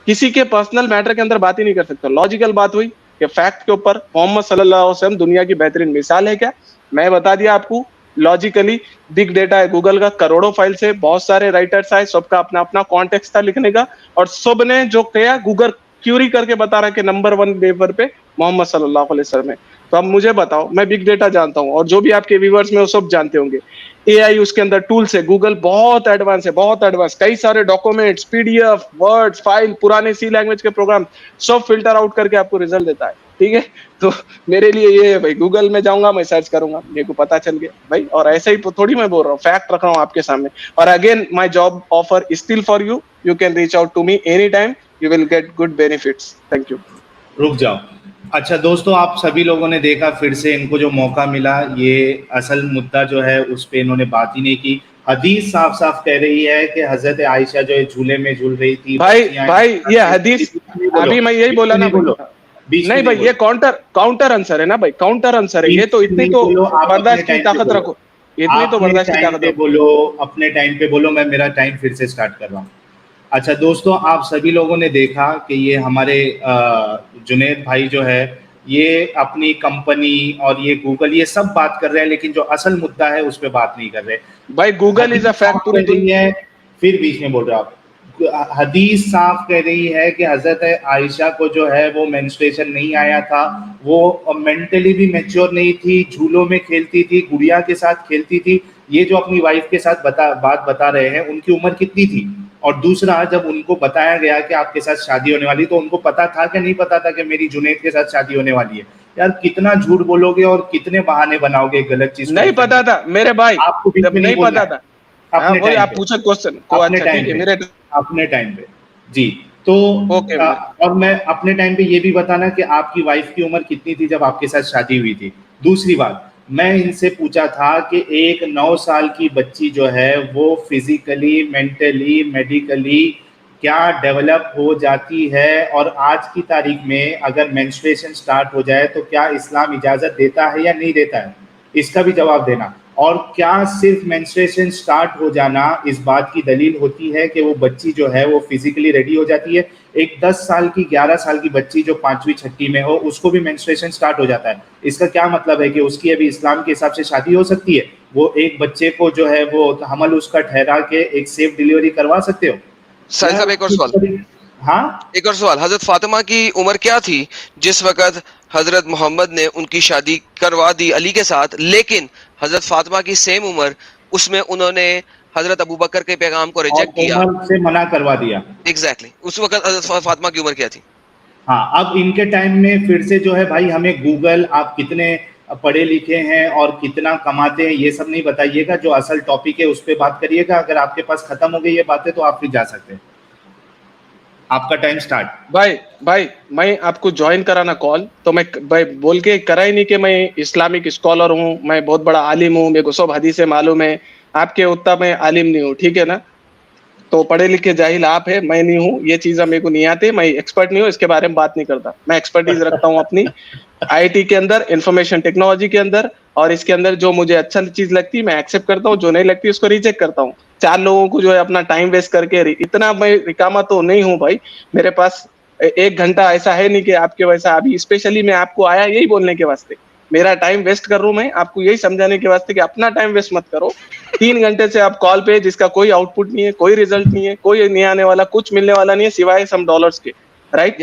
किसी के पर्सनल मैटर के अंदर बात ही नहीं कर सकता। लॉजिकल बात हुई कि फैक्ट के ऊपर मोहम्मद सल्लल्लाहु अलैहि वसल्लम दुनिया की बेहतरीन मिसाल है क्या, मैं बता दिया आपको। लॉजिकली बिग डेटा है गूगल का, करोड़ों फाइल्स है, बहुत सारे राइटर्स आए, सबका अपना अपना कॉन्टेक्स्ट था लिखने का, और सब ने जो किया गूगल क्यूरी करके बता रहा कि नंबर 1 लेवल पे मोहम्मद सल्लल्लाहु अलैहि वसल्लम है। तो अब मुझे बताओ, मैं बिग डेटा जानता हूँ, और जो भी आपके व्यूअर्स में वो सब जानते होंगे। एआई उसके अंदर टूल्स है, गूगल बहुत एडवांस है, बहुत एडवांस, कई सारे डॉक्यूमेंट्स, पीडीएफ, वर्ड्स, फाइल, पुराने सी लैंग्वेज के प्रोग्राम सब फिल्टर आउट करके आपको रिजल्ट देता है, ठीक है। तो मेरे लिए ये है भाई, गूगल में जाऊंगा, मैं सर्च करूंगा, मेरे को पता चल गया भाई। और ऐसे ही थोड़ी मैं बोल रहा हूँ, फैक्ट रख रहा हूँ आपके सामने। और again my job offer is still for you, you can reach out to me any time, you will get good benefits. Thank you. रुक जाओ। अच्छा दोस्तों, आप सभी लोगों ने देखा, फिर से इनको जो मौका मिला, ये असल मुद्दा जो है उस पे इन्होंने बात ही नहीं की। हदीस साफ साफ कह रही है कि हजरत आयशा जो है झूले में झूल रही थी। भाई ये हदीस, अभी मैं यही बोला ना भाई, नहीं भाई ये काउंटर आंसर है ना भाई, काउंटर आंसर है ये। तो इतनी तो बर्दाश्त की ताकत रखो, इतनी तो बर्दाश्त की ताकत रखो। बोलो, अपने टाइम पे बोलो। मैं मेरा टाइम फिर से स्टार्ट कर रहा हूँ। अच्छा दोस्तों, आप सभी लोगों ने देखा कि ये हमारे जुनैद भाई जो है, ये अपनी कंपनी और ये गूगल, ये सब बात कर रहे हैं, लेकिन जो असल मुद्दा है उस पर बात नहीं कर रहे भाई। गूगल इज अ फैक्ट, पूरी दुनिया है। फिर बीच में बोल रहे हो आप। हदीस साफ कह रही है कि हजरत आयशा को जो है वो मेंस्ट्रुएशन नहीं आया था, वो मेंटली भी मैच्योर नहीं थी, झूलों में खेलती थी, गुड़िया के साथ खेलती थी। ये जो अपनी वाइफ के साथ बात बता रहे हैं, उनकी उम्र कितनी थी? और दूसरा, जब उनको बताया गया कि आपके साथ शादी होने वाली, तो उनको पता था कि नहीं पता था कि मेरी जुनैद के साथ शादी होने वाली है? यार कितना झूठ बोलोगे और कितने बहाने बनाओगे गलत चीज। नहीं पता था मेरे भाई, आपको नहीं पता था। वही आप पूछे क्वेश्चन को, अच्छा ठीक है, मेरे अपने टाइम पे जी। तो और मैं अपने टाइम पे ये भी बताना कि आपकी वाइफ की उम्र कितनी थी जब आपके साथ शादी हुई थी। दूसरी बात, मैं इनसे पूछा था कि एक 9 साल की बच्ची जो है वो फिजिकली, मेंटली, मेडिकली क्या डेवलप हो जाती है, और आज की तारीख में अगर मेंस्ट्रुएशन स्टार्ट हो जाए तो क्या इस्लाम इजाज़त देता है या नहीं देता है? इसका भी जवाब देना। और क्या सिर्फ मेंस्ट्रुएशन स्टार्ट हो जाना इस बात की दलील होती है कि वो बच्ची जो है वो फिजिकली रेडी हो जाती है? एक 10 साल की, 11 साल की बच्ची जो 5वीं 6वीं में हो, उसको भी मेंस्ट्रुएशन स्टार्ट हो जाता है। इसका क्या मतलब है कि उसकी अभी इस्लाम के हिसाब से शादी हो सकती है? वो एक बच्चे को जो है वो हमल उसका ठहरा के एक सेफ डिलीवरी करवा सकते हो? साहब एक और सवाल, हाँ एक और सवाल, हजरत फातिमा की उम्र क्या थी जिस वक्त हजरत मोहम्मद ने उनकी शादी करवा दी अली के साथ, लेकिन हजरत फातिमा की सेम उम्र, उसमें उन्होंने हजरत अबू बकर के पैगाम को रिजेक्ट किया, से मना करवा दिया। एग्जैक्टली उस वक्त हजरत फातिमा की उम्र क्या थी? हाँ, अब इनके टाइम में फिर से जो है भाई, हमें गूगल, आप कितने पढ़े लिखे हैं और कितना कमाते हैं, ये सब नहीं बताइएगा। जो असल टॉपिक है उस पर बात करिएगा। अगर आपके पास खत्म हो गई ये बातें तो आप फिर जा सकते हैं। आपका टाइम स्टार्ट। भाई मैं आपको ज्वाइन कराना कॉल, तो मैं भाई बोल के करा ही नहीं कि मैं इस्लामिक स्कॉलर हूँ, मैं बहुत बड़ा आलिम हूँ, मेरे को सब हदीसें मालूम है। आपके उतना मैं आलिम नहीं हूँ, ठीक है ना। तो पढ़े लिखे जाहिल आप है, मैं नहीं हूँ, ये चीजें मेरे को नहीं आती, मैं एक्सपर्ट नहीं हूँ, इसके बारे में बात नहीं करता। मैं एक्सपर्टीज रखता हूँ अपनी आईटी के अंदर, इंफॉर्मेशन टेक्नोलॉजी के अंदर, और इसके अंदर जो मुझे अच्छा चीज लगती है मैं एक्सेप्ट करता हूँ, जो नहीं लगती उसको रिजेक्ट करता हूँ। 4 लोगों को जो है अपना टाइम वेस्ट करके, इतना मैं रिकामा तो नहीं हूँ भाई। मेरे पास 1 घंटा ऐसा है नहीं कि आपके वैसा, अभी स्पेशली मैं आपको आया यही बोलने के वास्ते, मेरा टाइम वेस्ट कर रहा हूँ मैं आपको यही समझाने के वास्ते कि अपना टाइम वेस्ट मत करो। 3 घंटे से आप कॉल पे, जिसका कोई आउटपुट नहीं है, कोई रिजल्ट नहीं है, कोई नहीं आने वाला, कुछ मिलने वाला नहीं है सिवाय सम डॉलर्स के, राइट।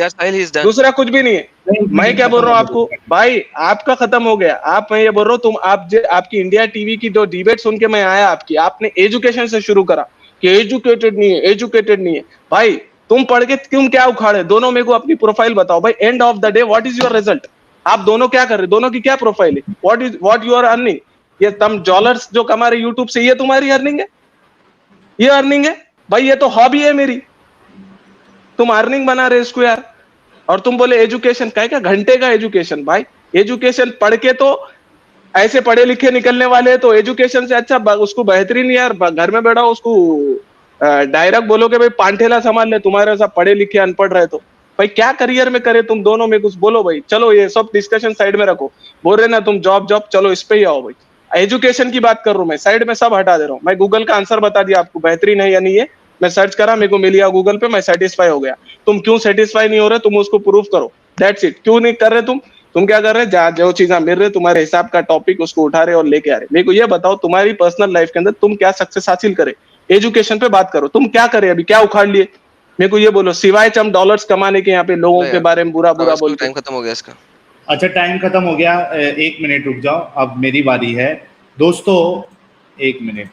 दूसरा कुछ भी नहीं है। मैं क्या बोल रहा हूँ आपको भाई, आपका खत्म हो गया। आप, मैं ये बोल रहा हूँ, तुम आपकी इंडिया टीवी की जो डिबेट सुन के मैं आया आपकी, आपने एजुकेशन से शुरू करा कि एजुकेटेड नहीं है, एजुकेटेड नहीं है। भाई तुम पढ़ के तुम क्या उखाड़े? दोनों मेरे को अपनी प्रोफाइल बताओ भाई। End of the day what is your result? आप दोनों क्या कर रहे? दोनों की क्या प्रोफाइल है? What you are earning? ये तुम डॉलर्स जो कमा रहे यूट्यूब से, ये तुम्हारी अर्निंग है? ये अर्निंग है भाई? ये तो हॉबी है मेरी, तुम अर्निंग बना रहे इसको यार। और तुम बोले एजुकेशन क्या घंटे का एजुकेशन। भाई एजुकेशन पढ़ के तो ऐसे पढ़े लिखे निकलने वाले हैं, तो एजुकेशन से अच्छा उसको बेहतरीन यार घर में बैठा उसको डायरेक्ट बोलोगे भाई पांठेला संभाल ले, तुम्हारे सब पढ़े लिखे अनपढ़ रहे तो भाई क्या करियर में करे तुम दोनों में कुछ बोलो भाई। चलो ये सब डिस्कशन साइड में रखो, बोल रहे ना तुम जॉब जॉब, चलो इस पे ही आओ भाई। एजुकेशन की बात कर रहा हूँ मैं, साइड में सब हटा दे रहा हूँ। मैं गूगल का आंसर बता दिया आपको, बेहतरीन है या नहीं है। मैं सर्च करा, मेरे को मिल गया गूगल पे, मैं सेटिस्फाई हो गया। तुम क्यों सेटिस्फाई नहीं हो रहे, तुम उसको प्रूफ करो, दैट्स इट। क्यों नहीं कर रहे तुम क्या कर रहे हैं, जो चीजें मिल रही तुम्हारे हिसाब का टॉपिक उसको उठा रहे और लेके आ रहे। मेरे को ये बताओ तुम्हारी पर्सनल लाइफ के अंदर तुम क्या सक्सेस हासिल करे, एजुकेशन पे बात करो। तुम क्या करे अभी, क्या उखाड़ लिए, मेरे को ये बोलो, सिवाय हम डॉलर्स कमाने के यहाँ पे लोगों के बारे में बुरा बुरा बोलते। टाइम खत्म हो गया इसका। अच्छा टाइम खत्म हो गया, 1 मिनट रुक जाओ, अब मेरी बारी है दोस्तों। 1 मिनट,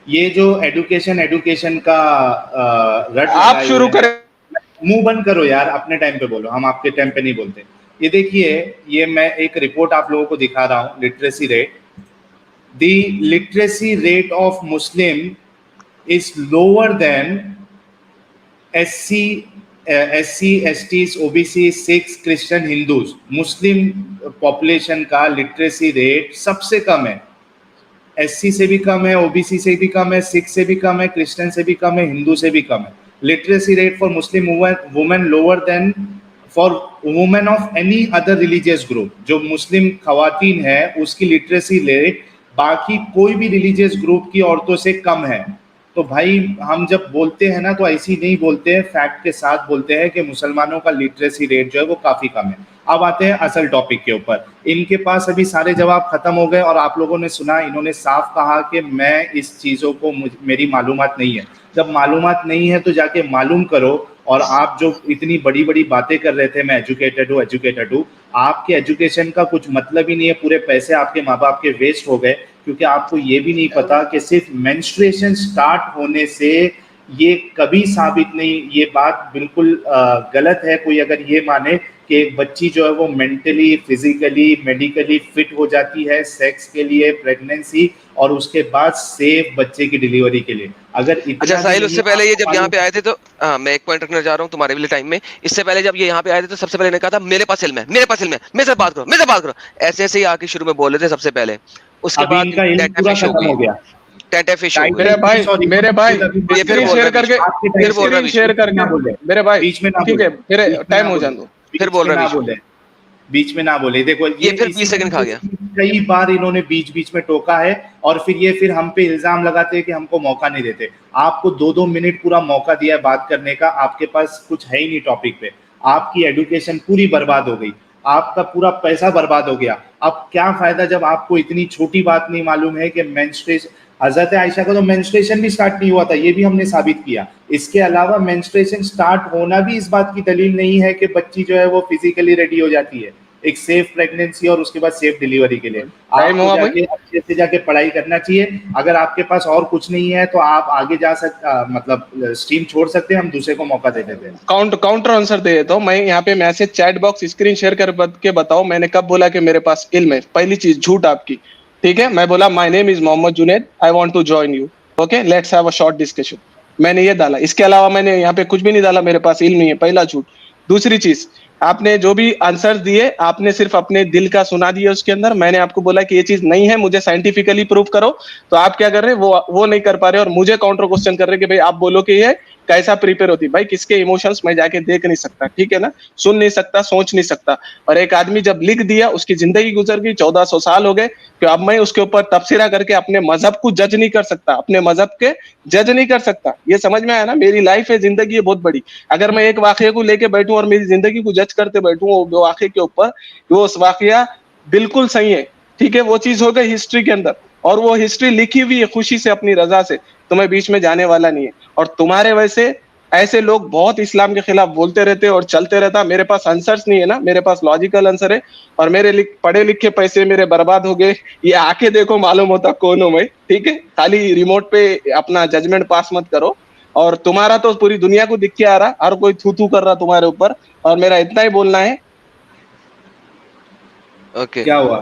ये जो एडुकेशन का रट आप शुरू करें। मुंह बंद करो यार, अपने टाइम पे बोलो, हम आपके टाइम पे नहीं बोलते। ये देखिए, ये मैं एक रिपोर्ट आप लोगों को दिखा रहा हूँ, literacy rate. The literacy rate of Muslim is lower than SC, STs, OBC, Sikhs, Christian, Hindus. Muslim population का लिटरेसी रेट सबसे कम है, SC से भी कम है, OBC से भी कम है, सिख से भी कम है, क्रिश्चियन से भी कम है, हिंदू से भी कम है। Literacy rate for Muslim women lower than for women of any other religious group. जो मुस्लिम खवातीन है उसकी लिटरेसी रेट बाकी कोई भी रिलीजियस ग्रुप की औरतों से कम है। तो भाई हम जब बोलते हैं ना तो ऐसी नहीं बोलते हैं, फैक्ट के साथ बोलते हैं कि मुसलमानों का लिटरेसी रेट जो है वो काफी कम है। अब आते हैं असल टॉपिक के ऊपर। इनके पास अभी सारे जवाब खत्म हो गए और आप लोगों ने सुना, इन्होंने साफ कहा कि मैं इस चीजों को मेरी मालूमात नहीं है। जब मालूमात नहीं है तो जाके मालूम करो। और आप जो इतनी बड़ी बड़ी बातें कर रहे थे, मैं एजुकेटेड हूँ, आपके एजुकेशन का कुछ मतलब ही नहीं है, पूरे पैसे आपके माँ बाप के वेस्ट हो गए, क्योंकि आपको ये भी नहीं पता कि सिर्फ मेंस्ट्रुएशन स्टार्ट होने से ये कभी साबित नहीं, ये बात बिल्कुल गलत है कोई अगर ये माने कि एक बच्ची जो है वो मेंटली, फिजिकली, मेडिकली फिट हो जाती है सेक्स के लिए, प्रेगनेंसी और उसके बाद सेफ बच्चे की डिलीवरी के लिए। अगर अच्छा साहिल, उससे पहले ये जब यहाँ पे आए थे तो मैं एक पॉइंट रखने जा रहा हूँ तुम्हारे लिए टाइम में। इससे पहले जब ये यहाँ पे आए थे तो सबसे पहले ने कहा था मेरे पास इल्म है, मेरे पास इल्म है, मेरे से बात करो, ऐसे ऐसे ही आके शुरू में बोले थे सबसे पहले। उसके बाद इनका इल्म पूरा खत्म हो गया। मेरे भाई ये फिर शेयर करके मेरे भाई बीच में ना ठीक है, मेरे टाइम हो जाने दो, फिर बोल रहे बीच में ना बोले। देखो ये फिर 20 सेकंड खा गया, कई बार इन्होंने बीच बीच में टोका है और फिर ये फिर हम पे इल्जाम लगाते हैं कि हमको मौका नहीं देते। आपको 2-2 मिनट पूरा मौका दिया है बात करने का, आपके पास कुछ है ही नहीं टॉपिक पे। आपकी एजुकेशन पूरी बर्बाद हो गई, आपका पूरा पैसा बर्बाद हो गया। अब क्या फायदा जब आपको इतनी छोटी बात नहीं मालूम है कि मेंस्ट्रुएशन, हजरत आयशा का तो मेंस्ट्रुएशन भी स्टार्ट नहीं हुआ था, ये भी हमने साबित किया। इसके अलावा मेंस्ट्रुएशन स्टार्ट होना भी इस बात की दलील नहीं है कि बच्ची जो है वो फिजिकली रेडी हो जाती है एक सेफ प्रेगनेंसी और उसके बाद सेफ डिलीवरी के लिए। आपको जाके अच्छे से जाके पढ़ाई करना चाहिए। अगर आपके पास और कुछ नहीं है तो आप आगे जा मतलब स्ट्रीम छोड़ सकते हैं, हम दूसरे को मौका दे देते हैं। काउंटर आंसर दे देता हूँ मैं यहाँ पे, message chat box screen share करके बताओ मैंने कब बोला कि मेरे पास इल्म है। पहली चीज झूठ आपकी, ठीक है। मैं बोला my name is Mohammad Junaid, I want to join you, okay, let's have a short discussion. मैंने ये डाला, इसके अलावा मैंने यहाँ पे कुछ भी नहीं डाला, मेरे पास इल्म नहीं है, पहला झूठ। दूसरी चीज, आपने जो भी आंसर दिए आपने सिर्फ अपने दिल का सुना दिया उसके अंदर। मैंने आपको बोला कि ये चीज नहीं है, मुझे साइंटिफिकली प्रूव करो, तो आप क्या कर रहे हैं वो नहीं कर पा रहे और मुझे काउंटर क्वेश्चन कर रहे कि भाई आप बोलो कि ये कैसा प्रिपेयर होती। भाई किसके इमोशंस मैं जाके देख नहीं सकता, ठीक है ना, सुन नहीं सकता, सोच नहीं सकता। और एक आदमी जब लिख दिया, उसकी जिंदगी गुजर गई, 1400 साल हो गए, कि अब मैं उसके ऊपर तबसरा करके अपने मजहब को जज नहीं कर सकता, अपने मजहब के जज नहीं कर सकता। ये समझ में आया ना, मेरी लाइफ है, जिंदगी है बहुत बड़ी। अगर मैं एक वाकये को लेके बैठूं और मेरी जिंदगी को जज करते बैठूं वो वाकये के ऊपर, वो उस वाकया बिल्कुल सही है, ठीक है, वो चीज हो गई हिस्ट्री के अंदर, और वो हिस्ट्री लिखी हुई है खुशी से अपनी रजा से, तो मैं बीच में जाने वाला नहीं है। और तुम्हारे वैसे ऐसे लोग बहुत इस्लाम के खिलाफ बोलते रहते और चलते रहता। मेरे पास आंसर्स नहीं है ना, मेरे पास लॉजिकल आंसर है, और मेरे पढ़े लिखे पैसे मेरे बर्बाद हो गए, ये आके देखो मालूम होता कौन हूं मैं, ठीक है। खाली रिमोट पे अपना जजमेंट पास मत करो। और तुम्हारा तो पूरी दुनिया को दिख के आ रहा, हर कोई थू थू कर रहा तुम्हारे ऊपर, और मेरा इतना ही बोलना है। ओके, क्या हुआ?